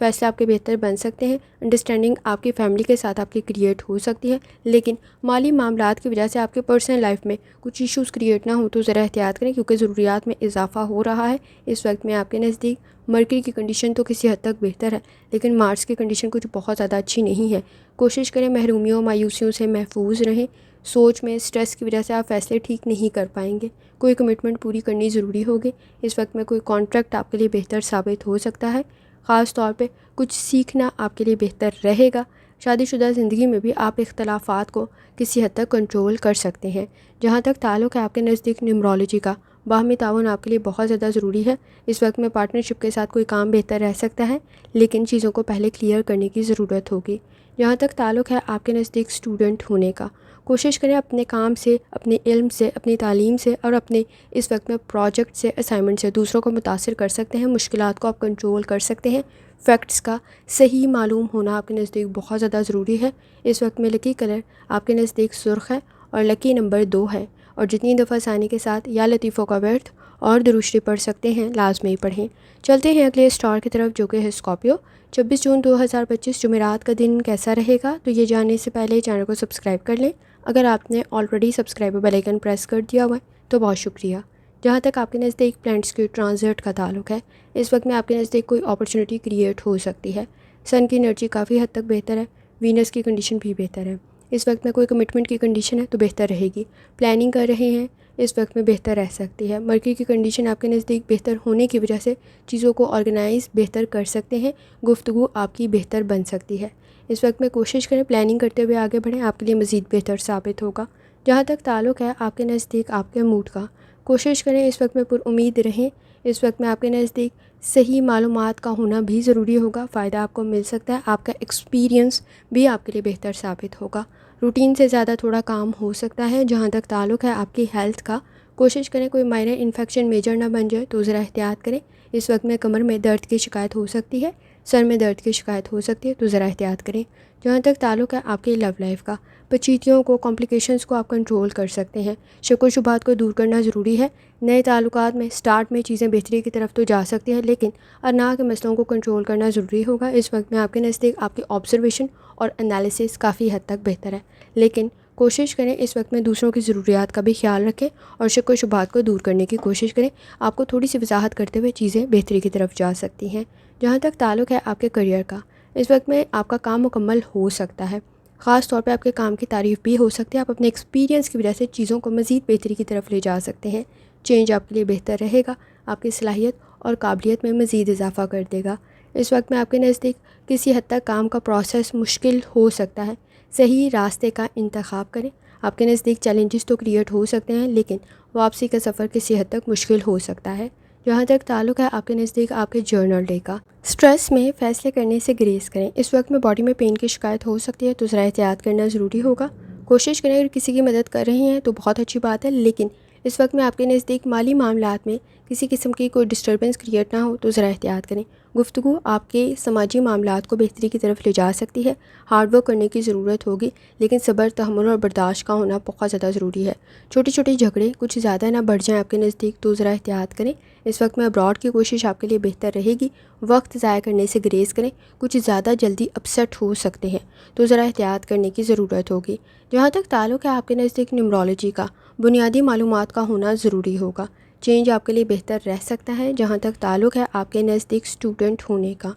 فیصلے آپ کے بہتر بن سکتے ہیں، انڈرسٹینڈنگ آپ کی فیملی کے ساتھ آپ کی کریٹ ہو سکتی ہے، لیکن مالی معاملات کی وجہ سے آپ کے پرسنل لائف میں کچھ ایشوز کریٹ نہ ہوں تو ذرا احتیاط کریں، کیونکہ ضروریات میں اضافہ ہو رہا ہے۔ اس وقت میں آپ کے نزدیک مرکری کی کنڈیشن تو کسی حد تک بہتر ہے، لیکن مارس کی کنڈیشن کچھ بہت زیادہ اچھی نہیں ہے۔ کوشش کریں محرومیوں مایوسیوں سے محفوظ رہیں۔ سوچ میں سٹریس کی وجہ سے آپ فیصلے ٹھیک نہیں کر پائیں گے، کوئی کمٹمنٹ پوری کرنی ضروری ہوگی۔ اس وقت میں کوئی کانٹریکٹ آپ کے لیے بہتر ثابت ہو سکتا ہے، خاص طور پہ کچھ سیکھنا آپ کے لیے بہتر رہے گا۔ شادی شدہ زندگی میں بھی آپ اختلافات کو کسی حد تک کنٹرول کر سکتے ہیں۔ جہاں تک تعلق ہے آپ کے نزدیک نیومرولوجی کا، باہمی تعاون آپ کے لیے بہت زیادہ ضروری ہے۔ اس وقت میں پارٹنرشپ کے ساتھ کوئی کام بہتر رہ سکتا ہے، لیکن چیزوں کو پہلے کلیئر کرنے کی ضرورت ہوگی۔ جہاں تک تعلق ہے آپ کے نزدیک اسٹوڈنٹ ہونے کا، کوشش کریں اپنے کام سے، اپنے علم سے، اپنی تعلیم سے اور اپنے اس وقت میں پروجیکٹ سے، اسائنمنٹ سے دوسروں کو متاثر کر سکتے ہیں، مشکلات کو آپ کنٹرول کر سکتے ہیں۔ فیکٹس کا صحیح معلوم ہونا آپ کے نزدیک بہت زیادہ ضروری ہے۔ اس وقت میں لکی کلر آپ کے نزدیک سرخ ہے اور لکی نمبر 2 ہے، اور جتنی دفعہ ثانی کے ساتھ یا لطیفوں کا ورد اور درشتی پڑھ سکتے ہیں لازمی پڑھیں۔ چلتے ہیں اگلے اسٹار کی طرف جو کہ ہے اسکارپیو۔ 26 جون 2025 جمعرات کا دن کیسا رہے گا، تو یہ جاننے سے پہلے چینل کو سبسکرائب کر لیں۔ اگر آپ نے already subscribe bell icon press کر دیا ہوا ہے تو بہت شکریہ۔ جہاں تک آپ کے نزدیک پلانٹس کے ٹرانزٹ کا تعلق ہے، اس وقت میں آپ کے نزدیک کوئی اپرچونٹی کریٹ ہو سکتی ہے۔ سن کی انرجی کافی حد تک بہتر ہے، وینس کی کنڈیشن بھی بہتر ہے۔ اس وقت میں کوئی کمٹمنٹ کی کنڈیشن ہے تو بہتر رہے گی۔ پلاننگ کر رہے ہیں اس وقت میں بہتر رہ سکتی ہے۔ مرکری کی کنڈیشن آپ کے نزدیک بہتر ہونے کی وجہ سے چیزوں کو آرگنائز بہتر کر سکتے ہیں، گفتگو آپ کی بہتر بن سکتی ہے۔ اس وقت میں کوشش کریں پلاننگ کرتے ہوئے آگے بڑھیں، آپ کے لیے مزید بہتر ثابت ہوگا۔ جہاں تک تعلق ہے آپ کے نزدیک آپ کے موڈ کا، کوشش کریں اس وقت میں پر امید رہیں۔ اس وقت میں آپ کے نزدیک صحیح معلومات کا ہونا بھی ضروری ہوگا، فائدہ آپ کو مل سکتا ہے، آپ کا ایکسپیرینس بھی آپ کے لیے بہتر ثابت ہوگا۔ روٹین سے زیادہ تھوڑا کام ہو سکتا ہے۔ جہاں تک تعلق ہے آپ کی ہیلتھ کا، کوشش کریں کوئی مائنر انفیکشن میجر نہ بن جائے تو ذرا احتیاط کریں۔ اس وقت میں کمر میں درد کی شکایت ہو سکتی ہے، سر میں درد کی شکایت ہو سکتی ہے تو ذرا احتیاط کریں۔ جہاں تک تعلق ہے آپ کی لو لائف کا، پیچیدگیوں کو، کمپلیکیشنز کو آپ کنٹرول کر سکتے ہیں، شک و شبہات کو دور کرنا ضروری ہے۔ نئے تعلقات میں سٹارٹ میں چیزیں بہتری کی طرف تو جا سکتی ہیں، لیکن ارنا کے مسئلوں کو کنٹرول کرنا ضروری ہوگا۔ اس وقت میں آپ کے نزدیک آپ کی آبزرویشن اور انالیسس کافی حد تک بہتر ہے، لیکن کوشش کریں اس وقت میں دوسروں کی ضروریات کا بھی خیال رکھیں اور شک و شبہات کو دور کرنے کی کوشش کریں۔ آپ کو تھوڑی سی وضاحت کرتے ہوئے چیزیں بہتری کی طرف جا سکتی ہیں۔ جہاں تک تعلق ہے آپ کے کریئر کا، اس وقت میں آپ کا کام مکمل ہو سکتا ہے، خاص طور پہ آپ کے کام کی تعریف بھی ہو سکتی ہے۔ آپ اپنے ایکسپیرینس کی وجہ سے چیزوں کو مزید بہتری کی طرف لے جا سکتے ہیں۔ چینج آپ کے لیے بہتر رہے گا، آپ کی صلاحیت اور قابلیت میں مزید اضافہ کر دے گا۔ اس وقت میں آپ کے نزدیک کسی حد تک کام کا پروسیس مشکل ہو سکتا ہے، صحیح راستے کا انتخاب کریں۔ آپ کے نزدیک چیلنجز تو کریٹ ہو سکتے ہیں، لیکن واپسی کا سفر کسی حد تک مشکل ہو سکتا ہے۔ جہاں تک تعلق ہے آپ کے نزدیک آپ کے جرنل ڈے کا، سٹریس میں فیصلے کرنے سے گریز کریں۔ اس وقت میں باڈی میں پین کی شکایت ہو سکتی ہے تو ذرا احتیاط کرنا ضروری ہوگا۔ کوشش کریں اگر کسی کی مدد کر رہے ہیں تو بہت اچھی بات ہے، لیکن اس وقت میں آپ کے نزدیک مالی معاملات میں کسی قسم کی کوئی ڈسٹربنس کریٹ نہ ہو تو ذرا احتیاط کریں۔ گفتگو آپ کے سماجی معاملات کو بہتری کی طرف لے جا سکتی ہے۔ ہارڈ ورک کرنے کی ضرورت ہوگی، لیکن صبر، تحمل اور برداشت کا ہونا بہت زیادہ ضروری ہے۔ چھوٹی چھوٹی جھگڑے کچھ زیادہ نہ بڑھ جائیں آپ کے نزدیک تو ذرا احتیاط کریں۔ اس وقت میں ابراڈ کی کوشش آپ کے لیے بہتر رہے گی۔ وقت ضائع کرنے سے گریز کریں، کچھ زیادہ جلدی اپسیٹ ہو سکتے ہیں تو ذرا احتیاط کرنے کی ضرورت ہوگی۔ جہاں تک تعلق ہے آپ کے نزدیک نیومرولوجی کا، بنیادی معلومات کا ہونا ضروری ہوگا۔ چینج آپ کے لیے بہتر رہ سکتا ہے۔ جہاں تک تعلق ہے آپ کے نزدیک اسٹوڈنٹ ہونے کا،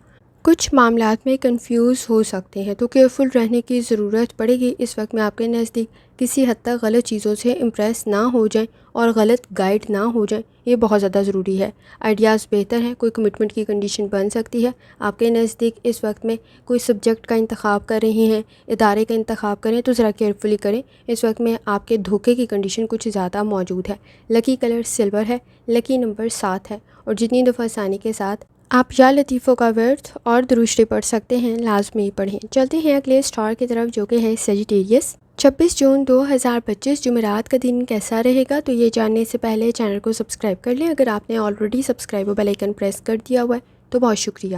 کچھ معاملات میں کنفیوز ہو سکتے ہیں تو کیئرفل رہنے کی ضرورت پڑے گی۔ اس وقت میں آپ کے نزدیک کسی حد تک غلط چیزوں سے امپریس نہ ہو جائیں اور غلط گائیڈ نہ ہو جائیں، یہ بہت زیادہ ضروری ہے۔ آئیڈیاز بہتر ہیں، کوئی کمٹمنٹ کی کنڈیشن بن سکتی ہے۔ آپ کے نزدیک اس وقت میں کوئی سبجیکٹ کا انتخاب کر رہے ہیں، ادارے کا انتخاب کریں تو ذرا کیئرفلی کریں۔ اس وقت میں آپ کے دھوکے کی کنڈیشن کچھ زیادہ موجود ہے۔ لکی کلر سلور ہے، لکی نمبر 7 ہے، اور جتنی دفعہ ثانی کے ساتھ آپ یا لطیفوں کا ورد اور درشتی پڑھ سکتے ہیں لازمی پڑھیں۔ چلتے ہیں اگلے اسٹار کی طرف جو کہ ہے سیجیٹیریس۔ 26 جون 2025 جمعرات کا دن کیسا رہے گا، تو یہ جاننے سے پہلے چینل کو سبسکرائب کر لیں۔ اگر آپ نے already subscribe bell icon press کر دیا ہوا ہے تو بہت شکریہ۔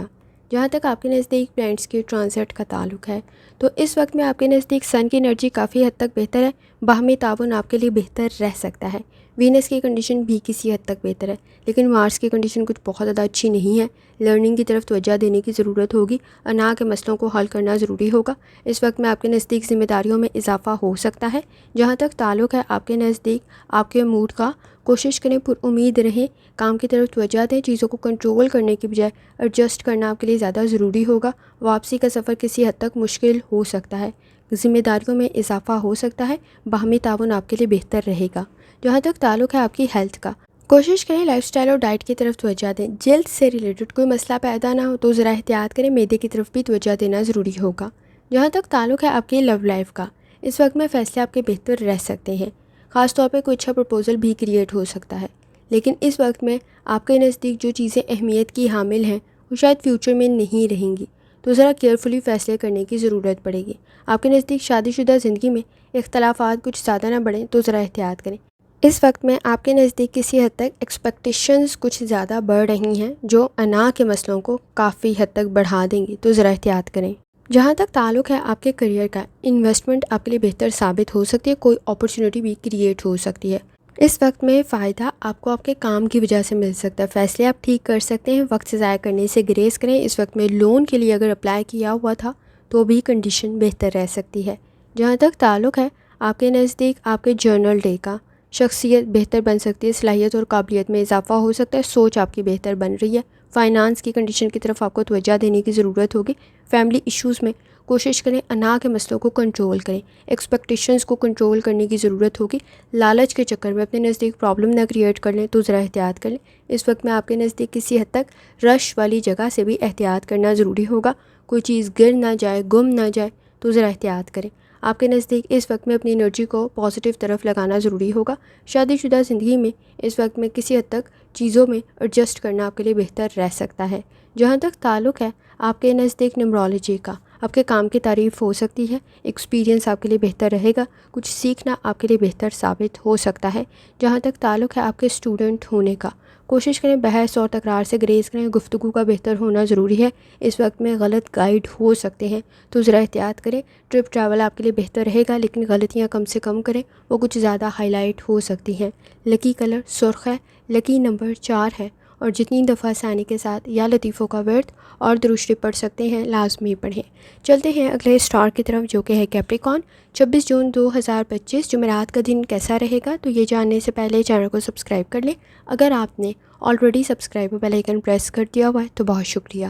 جہاں تک آپ کے نزدیک پلانٹس کے ٹرانزٹ کا تعلق ہے، تو اس وقت میں آپ کے نزدیک سن کی انرجی کافی حد تک بہتر ہے، باہمی تعاون آپ کے لیے بہتر رہ سکتا ہے۔ وینس کی کنڈیشن بھی کسی حد تک بہتر ہے، لیکن مارس کی کنڈیشن کچھ بہت زیادہ اچھی نہیں ہے۔ لرننگ کی طرف توجہ دینے کی ضرورت ہوگی، انا کے مسئلوں کو حل کرنا ضروری ہوگا۔ اس وقت میں آپ کے نزدیک ذمہ داریوں میں اضافہ ہو سکتا ہے۔ جہاں تک تعلق ہے آپ کے نزدیک آپ کے موڈ کا، کوشش کریں پر امید رہیں، کام کی طرف توجہ دیں۔ چیزوں کو کنٹرول کرنے کی بجائے ایڈجسٹ کرنا آپ کے لیے زیادہ ضروری ہوگا۔ واپسی کا سفر کسی حد تک مشکل ہو سکتا ہے، ذمہ داریوں میں اضافہ ہو سکتا ہے، باہمی تعاون آپ کے لیے بہتر رہے گا۔ جہاں تک تعلق ہے آپ کی ہیلتھ کا، کوشش کریں لائف سٹائل اور ڈائٹ کی طرف توجہ دیں۔ جلد سے ریلیٹڈ کوئی مسئلہ پیدا نہ ہو تو ذرا احتیاط کریں، معدے کی طرف بھی توجہ دینا ضروری ہوگا۔ جہاں تک تعلق ہے آپ کی لو لائف کا، اس وقت میں فیصلے آپ کے بہتر رہ سکتے ہیں، خاص طور پہ کوئی اچھا پرپوزل بھی کریٹ ہو سکتا ہے، لیکن اس وقت میں آپ کے نزدیک جو چیزیں اہمیت کی حامل ہیں وہ شاید فیوچر میں نہیں رہیں گی، تو ذرا کیئرفلی فیصلے کرنے کی ضرورت پڑے گی۔ آپ کے نزدیک شادی شدہ زندگی میں اختلافات کچھ زیادہ نہ بڑھیں تو ذرا احتیاط کریں۔ اس وقت میں آپ کے نزدیک کسی حد تک ایکسپیکٹیشنز کچھ زیادہ بڑھ رہی ہیں جو انا کے مسئلوں کو کافی حد تک بڑھا دیں گی، تو ذرا احتیاط کریں۔ جہاں تک تعلق ہے آپ کے کریئر کا، انویسٹمنٹ آپ کے لیے بہتر ثابت ہو سکتی ہے، کوئی اپرچونٹی بھی کریٹ ہو سکتی ہے۔ اس وقت میں فائدہ آپ کو آپ کے کام کی وجہ سے مل سکتا ہے، فیصلے آپ ٹھیک کر سکتے ہیں، وقت ضائع کرنے سے گریز کریں۔ اس وقت میں لون کے لیے اگر اپلائی کیا ہوا تھا تو بھی کنڈیشن بہتر رہ سکتی ہے۔ جہاں تک تعلق ہے آپ کے نزدیک آپ کے جرنل ڈے کا، شخصیت بہتر بن سکتی ہے، صلاحیت اور قابلیت میں اضافہ ہو سکتا ہے، سوچ آپ کی بہتر بن رہی ہے۔ فائنانس کی کنڈیشن کی طرف آپ کو توجہ دینے کی ضرورت ہوگی۔ فیملی ایشوز میں کوشش کریں انا کے مسئلوں کو کنٹرول کریں، ایکسپیکٹیشنز کو کنٹرول کرنے کی ضرورت ہوگی۔ لالچ کے چکر میں اپنے نزدیک پرابلم نہ کریٹ کر لیں تو ذرا احتیاط کر لیں۔ اس وقت میں آپ کے نزدیک کسی حد تک رش والی جگہ سے بھی احتیاط کرنا ضروری ہوگا، کوئی چیز گر نہ جائے، گم نہ جائے، تو ذرا احتیاط کریں۔ آپ کے نزدیک اس وقت میں اپنی انرجی کو پازیٹیو طرف لگانا ضروری ہوگا۔ شادی شدہ زندگی میں اس وقت میں کسی حد تک چیزوں میں ایڈجسٹ کرنا آپ کے لیے بہتر رہ سکتا ہے۔ جہاں تک تعلق ہے آپ کے نزدیک نیمرولوجی کا، آپ کے کام کی تعریف ہو سکتی ہے، ایکسپیرینس آپ کے لیے بہتر رہے گا، کچھ سیکھنا آپ کے لیے بہتر ثابت ہو سکتا ہے۔ جہاں تک تعلق ہے آپ کے اسٹوڈنٹ ہونے کا، کوشش کریں بحث اور تکرار سے گریز کریں، گفتگو کا بہتر ہونا ضروری ہے۔ اس وقت میں غلط گائیڈ ہو سکتے ہیں تو ذرا احتیاط کریں۔ ٹرپ ٹریول آپ کے لیے بہتر رہے گا، لیکن غلطیاں کم سے کم کریں، وہ کچھ زیادہ ہائی لائٹ ہو سکتی ہیں۔ لکی کلر سرخ ہے، لکی نمبر 4 ہے، اور جتنی دفعہ آسانی کے ساتھ یا لطیفوں کا ورد اور درود شریف پڑھ سکتے ہیں لازمی پڑھیں۔ چلتے ہیں اگلے اسٹار کی طرف جو کہ ہے کیپریکون۔ 26 جون 2025 جمعرات کا دن کیسا رہے گا، تو یہ جاننے سے پہلے چینل کو سبسکرائب کر لیں۔ اگر آپ نے already subscribe bell icon press کر دیا ہوا ہے تو بہت شکریہ۔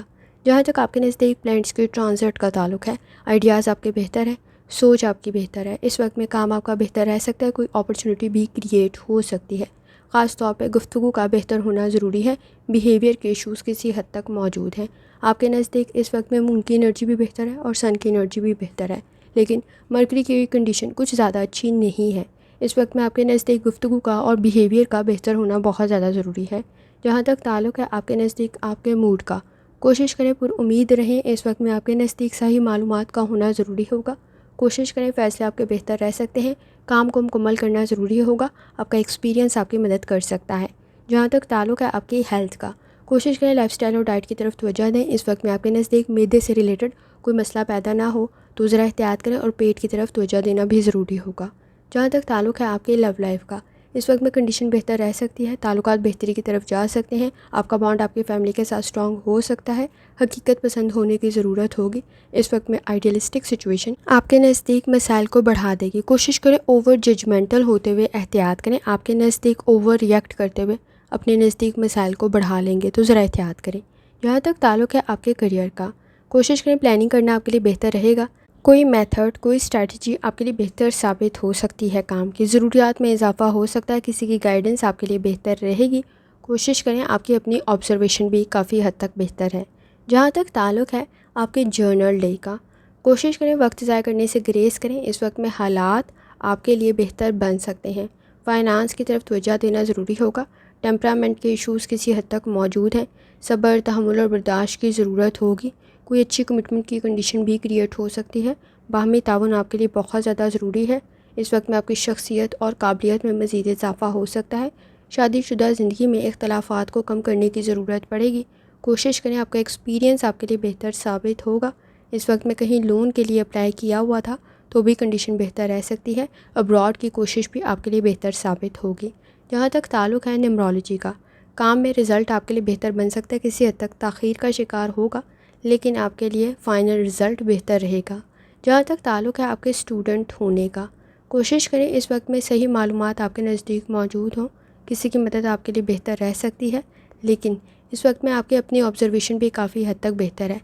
جہاں تک آپ کے نزدیک پلانٹس کے ٹرانزٹ کا تعلق ہے، آئیڈیاز آپ کے بہتر ہیں، سوچ آپ کی بہتر ہے، اس وقت میں کام آپ کا بہتر رہ سکتا ہے، کوئی اپرچونٹی بھی کریٹ ہو سکتی ہے، خاص طور پہ گفتگو کا بہتر ہونا ضروری ہے۔ بیہیویئر کے ایشوز کسی حد تک موجود ہیں۔ آپ کے نزدیک اس وقت میں مون کی انرجی بھی بہتر ہے اور سن کی انرجی بھی بہتر ہے، لیکن مرکری کی کنڈیشن کچھ زیادہ اچھی نہیں ہے۔ اس وقت میں آپ کے نزدیک گفتگو کا اور بیہیویئر کا بہتر ہونا بہت زیادہ ضروری ہے۔ جہاں تک تعلق ہے آپ کے نزدیک آپ کے موڈ کا، کوشش کریں پر امید رہیں۔ اس وقت میں آپ کے نزدیک صحیح معلومات کا ہونا ضروری ہوگا، کوشش کریں فیصلے آپ کے بہتر رہ سکتے ہیں، کام کو مکمل کرنا ضروری ہوگا، آپ کا ایکسپیرینس آپ کی مدد کر سکتا ہے۔ جہاں تک تعلق ہے آپ کی ہیلتھ کا، کوشش کریں لائف سٹائل اور ڈائٹ کی طرف توجہ دیں۔ اس وقت میں آپ کے نزدیک معدے سے ریلیٹڈ کوئی مسئلہ پیدا نہ ہو تو ذرا احتیاط کریں، اور پیٹ کی طرف توجہ دینا بھی ضروری ہوگا۔ جہاں تک تعلق ہے آپ کی لو لائف کا، اس وقت میں کنڈیشن بہتر رہ سکتی ہے، تعلقات بہتری کی طرف جا سکتے ہیں، آپ کا بانڈ آپ کی فیملی کے ساتھ اسٹرانگ ہو سکتا ہے، حقیقت پسند ہونے کی ضرورت ہوگی۔ اس وقت میں آئیڈیلسٹک سچویشن آپ کے نزدیک مسائل کو بڑھا دے گی، کوشش کریں اوور ججمنٹل ہوتے ہوئے احتیاط کریں، آپ کے نزدیک اوور ریئیکٹ کرتے ہوئے اپنے نزدیک مسائل کو بڑھا لیں گے تو ذرا احتیاط کریں۔ جہاں تک تعلق ہے آپ کے کریئر کا، کوشش کریں پلاننگ کرنا آپ کے لیے بہتر رہے گا، کوئی میتھڈ کوئی اسٹریٹجی آپ کے لیے بہتر ثابت ہو سکتی ہے، کام کی ضروریات میں اضافہ ہو سکتا ہے، کسی کی گائیڈنس آپ کے لیے بہتر رہے گی، کوشش کریں آپ کی اپنی آبزرویشن بھی کافی حد تک بہتر ہے۔ جہاں تک تعلق ہے آپ کے جرنل ڈے کا، کوشش کریں وقت ضائع کرنے سے گریز کریں، اس وقت میں حالات آپ کے لیے بہتر بن سکتے ہیں، فائنانس کی طرف توجہ دینا ضروری ہوگا، ٹیمپرامنٹ کے ایشوز کسی حد تک موجود ہیں، صبر تحمل اور برداشت کی ضرورت ہوگی، کوئی اچھی کمٹمنٹ کی کنڈیشن بھی کریٹ ہو سکتی ہے، باہمی تعاون آپ کے لیے بہت زیادہ ضروری ہے، اس وقت میں آپ کی شخصیت اور قابلیت میں مزید اضافہ ہو سکتا ہے، شادی شدہ زندگی میں اختلافات کو کم کرنے کی ضرورت پڑے گی، کوشش کریں آپ کا ایکسپیرینس آپ کے لیے بہتر ثابت ہوگا، اس وقت میں کہیں لون کے لیے اپلائی کیا ہوا تھا تو بھی کنڈیشن بہتر رہ سکتی ہے۔ ابراڈ کی کوشش بھی آپ کے لیے بہتر ثابت ہوگی۔ جہاں تک تعلق ہے نیمرولوجی کا، کام میں رزلٹ آپ کے لیے بہتر بن سکتا ہے، کسی حد تک تاخیر کا شکار ہوگا لیکن آپ کے لیے فائنل رزلٹ بہتر رہے گا۔ جہاں تک تعلق ہے آپ کے اسٹوڈنٹ ہونے کا، کوشش کریں اس وقت میں صحیح معلومات آپ کے نزدیک موجود ہوں، کسی کی مدد آپ کے لیے بہتر رہ سکتی ہے، لیکن اس وقت میں آپ کی اپنی آبزرویشن بھی کافی حد تک بہتر ہے۔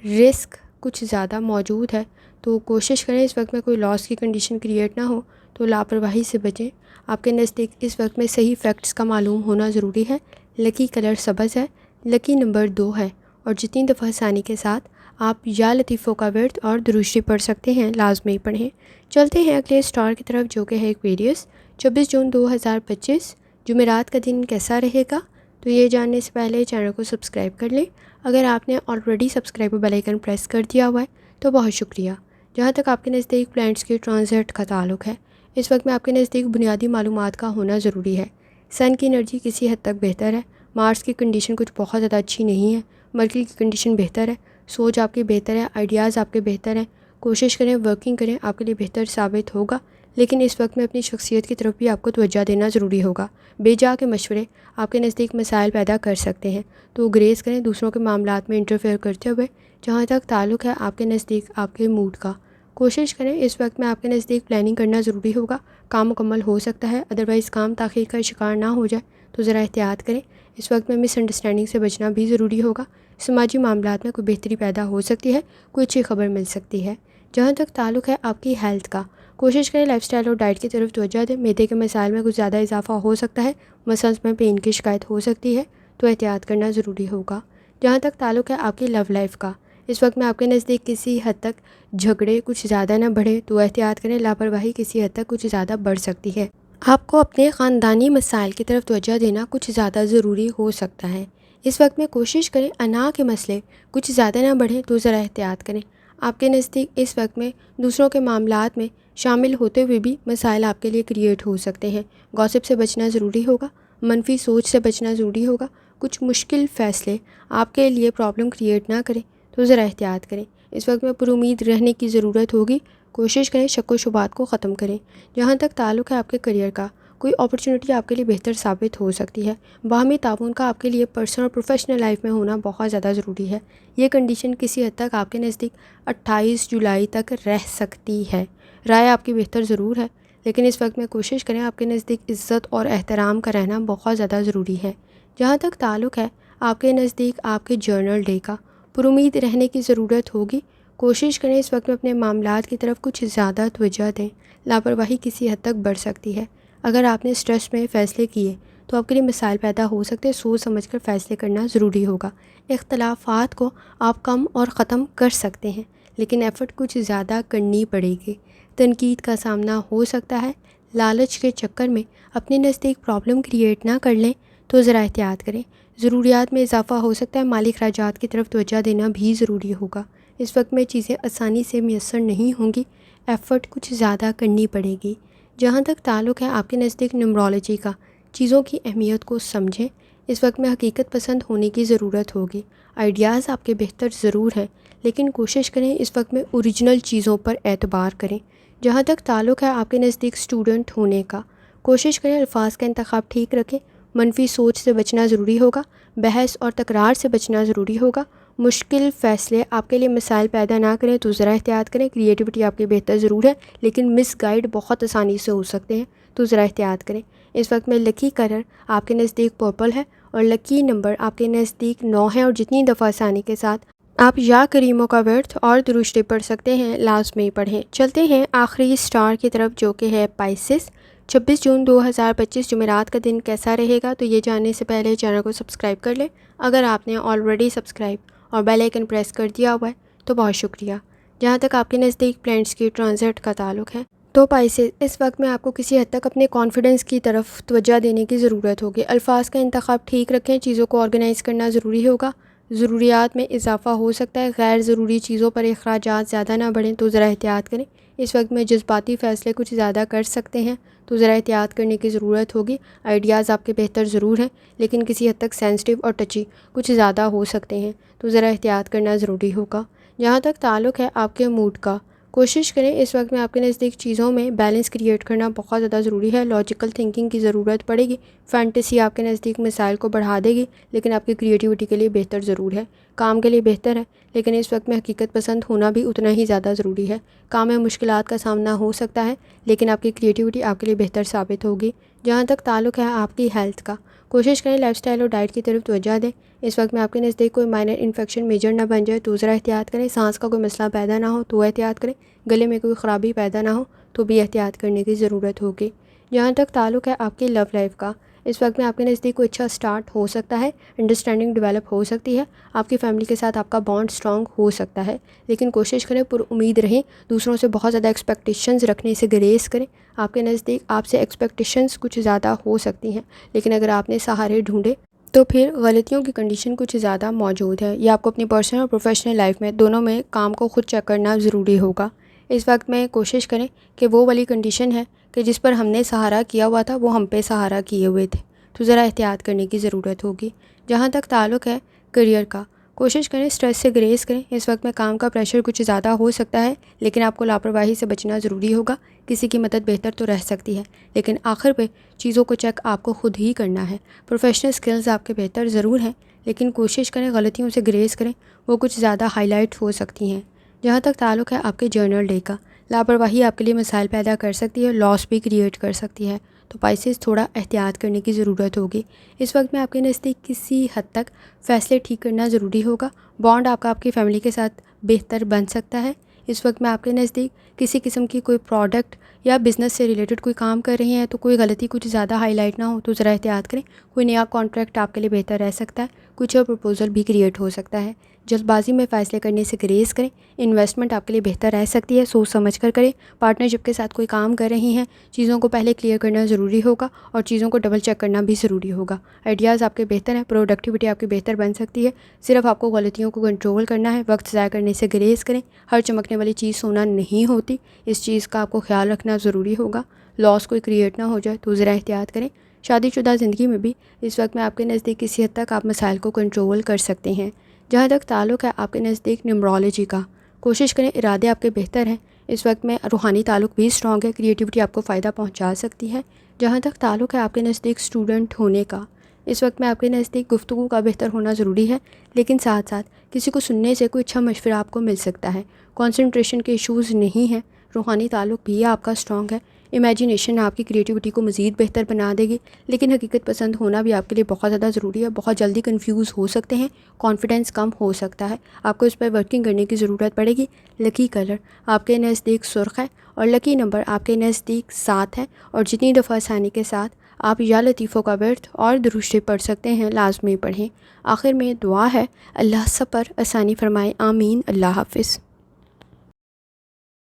رسک کچھ زیادہ موجود ہے تو کوشش کریں اس وقت میں کوئی لاس کی کنڈیشن کریٹ نہ ہو، تو لاپرواہی سے بچیں۔ آپ کے نزدیک اس وقت میں صحیح فیکٹس کا معلوم ہونا ضروری ہے۔ لکی کلر سبز ہے، لکی نمبر 2 ہے، اور جتنی دفعہ ثانی کے ساتھ آپ یا لطیفوں کا ورد اور دروشی پڑھ سکتے ہیں، لازمی پڑھیں۔ چلتے ہیں اگلے اسٹار کی طرف جو کہ ہے ایک ویڈیوز۔ 26 جون 2025 جمعرات کا دن کیسا رہے گا؟ تو یہ جاننے سے پہلے چینل کو سبسکرائب کر لیں۔ اگر آپ نے already subscribe bell icon press کر دیا ہوا ہے تو بہت شکریہ۔ جہاں تک آپ کے نزدیک پلانٹس کے ٹرانزٹ کا تعلق ہے، اس وقت میں آپ کے نزدیک بنیادی معلومات کا ہونا ضروری ہے۔ سن کی انرجی کسی حد تک بہتر ہے، مارس کی کنڈیشن کچھ بہت زیادہ اچھی نہیں ہے، مرکری کی کنڈیشن بہتر ہے، سوچ آپ کی بہتر ہے، آئیڈیاز آپ کے بہتر ہیں، کوشش کریں ورکنگ کریں، آپ کے لیے بہتر ثابت ہوگا، لیکن اس وقت میں اپنی شخصیت کی طرف بھی آپ کو توجہ دینا ضروری ہوگا۔ بے جا کے مشورے آپ کے نزدیک مسائل پیدا کر سکتے ہیں، تو گریز کریں دوسروں کے معاملات میں انٹرفیئر کرتے ہوئے۔ جہاں تک تعلق ہے آپ کے نزدیک آپ کے موڈ کا، کوشش کریں اس وقت میں آپ کے نزدیک پلاننگ کرنا ضروری ہوگا، کام مکمل ہو سکتا ہے، ادروائز کام تاخیر کا شکار نہ ہو جائے تو ذرا احتیاط کریں۔ اس وقت میں مس انڈرسٹینڈنگ سے بچنا بھی ضروری ہوگا، سماجی معاملات میں کوئی بہتری پیدا ہو سکتی ہے، کوئی اچھی خبر مل سکتی ہے۔ جہاں تک تعلق ہے آپ کی ہیلتھ کا، کوشش کریں لائف سٹائل اور ڈائٹ کی طرف توجہ دیں، معدے کے مسائل میں کچھ زیادہ اضافہ ہو سکتا ہے، مسلز میں پین کی شکایت ہو سکتی ہے، تو احتیاط کرنا ضروری ہوگا۔ جہاں تک تعلق ہے آپ کی لو لائف کا، اس وقت میں آپ کے نزدیک کسی حد تک جھگڑے کچھ زیادہ نہ بڑھے تو احتیاط کریں، لاپرواہی کسی حد تک کچھ زیادہ بڑھ سکتی ہے۔ آپ کو اپنے خاندانی مسائل کی طرف توجہ دینا کچھ زیادہ ضروری ہو سکتا ہے۔ اس وقت میں کوشش کریں انا کے مسئلے کچھ زیادہ نہ بڑھیں تو ذرا احتیاط کریں۔ آپ کے نزدیک اس وقت میں دوسروں کے معاملات میں شامل ہوتے ہوئے بھی مسائل آپ کے لیے کریٹ ہو سکتے ہیں، گوسپ سے بچنا ضروری ہوگا، منفی سوچ سے بچنا ضروری ہوگا، کچھ مشکل فیصلے آپ کے لیے پرابلم کریٹ نہ کریں تو ذرا احتیاط کریں۔ اس وقت میں پر امید رہنے کی ضرورت ہوگی، کوشش کریں شک و شبہات کو ختم کریں۔ جہاں تک تعلق ہے آپ کے کریئر کا، کوئی اپرچونٹی آپ کے لیے بہتر ثابت ہو سکتی ہے، باہمی تعاون کا آپ کے لیے پرسنل اور پروفیشنل لائف میں ہونا بہت زیادہ ضروری ہے۔ یہ کنڈیشن کسی حد تک آپ کے نزدیک 28 جولائی تک رہ سکتی ہے۔ رائے آپ کی بہتر ضرور ہے، لیکن اس وقت میں کوشش کریں آپ کے نزدیک عزت اور احترام کا رہنا بہت زیادہ ضروری ہے۔ جہاں تک تعلق ہے آپ کے نزدیک آپ کے جرنل ڈے کا، پر امید رہنے کی ضرورت ہوگی، کوشش کریں اس وقت میں اپنے معاملات کی طرف کچھ زیادہ توجہ دیں، لاپرواہی کسی حد تک بڑھ سکتی ہے۔ اگر آپ نے سٹریس میں فیصلے کیے تو آپ کے لیے مسائل پیدا ہو سکتے ہیں، سوچ سمجھ کر فیصلے کرنا ضروری ہوگا۔ اختلافات کو آپ کم اور ختم کر سکتے ہیں، لیکن ایفرٹ کچھ زیادہ کرنی پڑے گی، تنقید کا سامنا ہو سکتا ہے۔ لالچ کے چکر میں اپنے نزدیک پرابلم کریٹ نہ کر لیں تو ذرا احتیاط کریں۔ ضروریات میں اضافہ ہو سکتا ہے، مالی اخراجات کی طرف توجہ دینا بھی ضروری ہوگا۔ اس وقت میں چیزیں آسانی سے میسر نہیں ہوں گی، ایفرٹ کچھ زیادہ کرنی پڑے گی۔ جہاں تک تعلق ہے آپ کے نزدیک نیمرولوجی کا، چیزوں کی اہمیت کو سمجھیں، اس وقت میں حقیقت پسند ہونے کی ضرورت ہوگی۔ آئیڈیاز آپ کے بہتر ضرور ہیں، لیکن کوشش کریں اس وقت میں اوریجنل چیزوں پر اعتبار کریں۔ جہاں تک تعلق ہے آپ کے نزدیک اسٹوڈنٹ ہونے کا، کوشش کریں الفاظ کا انتخاب ٹھیک رکھیں، منفی سوچ سے بچنا ضروری ہوگا، بحث اور تکرار سے بچنا ضروری ہوگا، مشکل فیصلے آپ کے لیے مسائل پیدا نہ کریں تو ذرا احتیاط کریں۔ کریٹیوٹی آپ کی بہتر ضرور ہے، لیکن مس گائیڈ بہت آسانی سے ہو سکتے ہیں تو ذرا احتیاط کریں۔ اس وقت میں لکی کلر آپ کے نزدیک پرپل ہے اور لکی نمبر آپ کے نزدیک 9 ہے، اور جتنی دفعہ ثانی کے ساتھ آپ یا کریموں کا ورد اور دروشی پڑھ سکتے ہیں، لازمی پڑھیں۔ چلتے ہیں آخری اسٹار کی طرف جو کہ ہے پائسس۔ 26 جون 2025 جمعرات کا دن کیسا رہے گا؟ تو یہ جاننے سے پہلے چینل کو سبسکرائب کر لیں۔ اگر آپ نے آلریڈی سبسکرائب اور بیل آئیکن پریس کر دیا ہوا ہے تو بہت شکریہ۔ جہاں تک آپ کے نزدیک پلانٹس کی ٹرانزٹ کا تعلق ہے تو پائسس، اس وقت میں آپ کو کسی حد تک اپنے کانفیڈنس کی طرف توجہ دینے کی ضرورت ہوگی۔ الفاظ کا انتخاب ٹھیک رکھیں، چیزوں کو آرگنائز کرنا ضروری ہوگا، ضروریات میں اضافہ ہو سکتا ہے، غیر ضروری چیزوں پر اخراجات زیادہ نہ بڑھیں تو ذرا احتیاط کریں۔ اس وقت میں جذباتی فیصلے کچھ زیادہ کر سکتے ہیں تو ذرا احتیاط کرنے کی ضرورت ہوگی۔ آئیڈیاز آپ کے بہتر ضرور ہیں، لیکن کسی حد تک سینسٹیو اور ٹچی کچھ زیادہ ہو سکتے ہیں تو ذرا احتیاط کرنا ضروری ہوگا۔ جہاں تک تعلق ہے آپ کے موڈ کا، کوشش کریں اس وقت میں آپ کے نزدیک چیزوں میں بیلنس کریٹ کرنا بہت زیادہ ضروری ہے. لاجیکل تھنکنگ کی ضرورت پڑے گی. فینٹیسی آپ کے نزدیک مسائل کو بڑھا دے گی، لیکن آپ کی کریٹیوٹی کے لیے بہتر ضرور ہے. کام کے لیے بہتر ہے، لیکن اس وقت میں حقیقت پسند ہونا بھی اتنا ہی زیادہ ضروری ہے. کام میں مشکلات کا سامنا ہو سکتا ہے، لیکن آپ کی کریٹیوٹی آپ کے لیے بہتر ثابت ہوگی. جہاں تک تعلق ہے آپ کی ہیلتھ کا، کوشش کریں لائف سٹائل اور ڈائٹ کی طرف توجہ دیں. اس وقت میں آپ کے نزدیک کوئی مائنر انفیکشن میجر نہ بن جائے تو ذرا احتیاط کریں. سانس کا کوئی مسئلہ پیدا نہ ہو تو احتیاط کریں. گلے میں کوئی خرابی پیدا نہ ہو تو بھی احتیاط کرنے کی ضرورت ہوگی. جہاں تک تعلق ہے آپ کی لو لائف کا، اس وقت میں آپ کے نزدیک کوئی اچھا سٹارٹ ہو سکتا ہے. انڈرسٹینڈنگ ڈیولپ ہو سکتی ہے. آپ کی فیملی کے ساتھ آپ کا بانڈ سٹرانگ ہو سکتا ہے، لیکن کوشش کریں پر امید رہیں. دوسروں سے بہت زیادہ ایکسپیکٹیشنز رکھنے سے گریز کریں. آپ کے نزدیک آپ سے ایکسپیکٹیشنز کچھ زیادہ ہو سکتی ہیں، لیکن اگر آپ نے سہارے ڈھونڈے تو پھر غلطیوں کی کنڈیشن کچھ زیادہ موجود ہے. یا آپ کو اپنی پرسنل اور پروفیشنل لائف میں دونوں میں کام کو خود چیک کرنا ضروری ہوگا. اس وقت میں کوشش کریں کہ وہ والی کنڈیشن ہے کہ جس پر ہم نے سہارا کیا ہوا تھا وہ ہم پہ سہارا کیے ہوئے تھے، تو ذرا احتیاط کرنے کی ضرورت ہوگی. جہاں تک تعلق ہے کریئر کا، کوشش کریں اسٹریس سے گریز کریں. اس وقت میں کام کا پریشر کچھ زیادہ ہو سکتا ہے، لیکن آپ کو لاپرواہی سے بچنا ضروری ہوگا. کسی کی مدد بہتر تو رہ سکتی ہے، لیکن آخر پہ چیزوں کو چیک آپ کو خود ہی کرنا ہے. پروفیشنل سکلز آپ کے بہتر ضرور ہیں، لیکن کوشش کریں غلطیوں سے گریز کریں، وہ کچھ زیادہ ہائی لائٹ ہو سکتی ہیں. جہاں تک تعلق ہے آپ کے جرنل ڈے کا، لاپرواہی آپ کے لیے مسائل پیدا کر سکتی ہے، لاس بھی کریٹ کر سکتی ہے. تو پائسز تھوڑا احتیاط کرنے کی ضرورت ہوگی. اس وقت میں آپ کے نزدیک کسی حد تک فیصلے ٹھیک کرنا ضروری ہوگا. بانڈ آپ کا آپ کی فیملی کے ساتھ بہتر بن سکتا ہے. اس وقت میں آپ کے نزدیک کسی قسم کی کوئی پروڈکٹ یا بزنس سے ریلیٹڈ کوئی کام کر رہی ہیں تو کوئی غلطی کچھ زیادہ ہائی لائٹ نہ ہو تو ذرا احتیاط کریں. کوئی نیا کانٹریکٹ آپ کے لیے بہتر رہ سکتا ہے. کچھ اور پرپوزل بھی کریٹ ہو سکتا ہے. جلد بازی میں فیصلے کرنے سے گریز کریں. انویسٹمنٹ آپ کے لیے بہتر رہ سکتی ہے، سوچ سمجھ کر کریں. پارٹنرشپ کے ساتھ کوئی کام کر رہی ہیں، چیزوں کو پہلے کلیئر کرنا ضروری ہوگا اور چیزوں کو ڈبل چیک کرنا بھی ضروری ہوگا. آئیڈیاز آپ کے بہتر ہیں، پروڈکٹیوٹی آپ کی بہتر بن سکتی ہے. صرف آپ کو غلطیوں کو کنٹرول کرنا ہے. وقت ضائع کرنے سے گریز کریں. ہر چمکنے والی چیز سونا نہیں ہوتی، اس چیز کا آپ کو خیال رکھنا ضروری ہوگا. لاس کوئی کریٹ نہ ہو جائے تو ذرا احتیاط کریں. شادی شدہ زندگی میں بھی اس وقت میں آپ کے نزدیک کسی حد تک آپ مسائل کو کنٹرول کر سکتے ہیں. جہاں تک تعلق ہے آپ کے نزدیک نیومرولوجی کا، کوشش کریں ارادے آپ کے بہتر ہیں. اس وقت میں روحانی تعلق بھی اسٹرانگ ہے. کریٹیوٹی آپ کو فائدہ پہنچا سکتی ہے. جہاں تک تعلق ہے آپ کے نزدیک اسٹوڈنٹ ہونے کا، اس وقت میں آپ کے نزدیک گفتگو کا بہتر ہونا ضروری ہے، لیکن ساتھ ساتھ کسی کو سننے سے کوئی اچھا مشورہ آپ کو مل سکتا ہے. کنسنٹریشن کے ایشوز نہیں ہیں. روحانی تعلق بھی آپ کا اسٹرانگ ہے. امیجینیشن آپ کی کریٹیوٹی کو مزید بہتر بنا دے گی، لیکن حقیقت پسند ہونا بھی آپ کے لیے بہت زیادہ ضروری ہے. بہت جلدی کنفیوز ہو سکتے ہیں، کانفیڈنس کم ہو سکتا ہے. آپ کو اس پر ورکنگ کرنے کی ضرورت پڑے گی. لکی کلر آپ کے نزدیک سرخ ہے اور لکی نمبر آپ کے نزدیک 7 ہے. اور جتنی دفعہ آسانی کے ساتھ آپ یا لطیفوں کا ورد اور درود شریف پڑھ سکتے ہیں لازمی پڑھیں. آخر میں دعا ہے اللہ سب پر آسانی فرمائے، آمین. اللہ حافظ.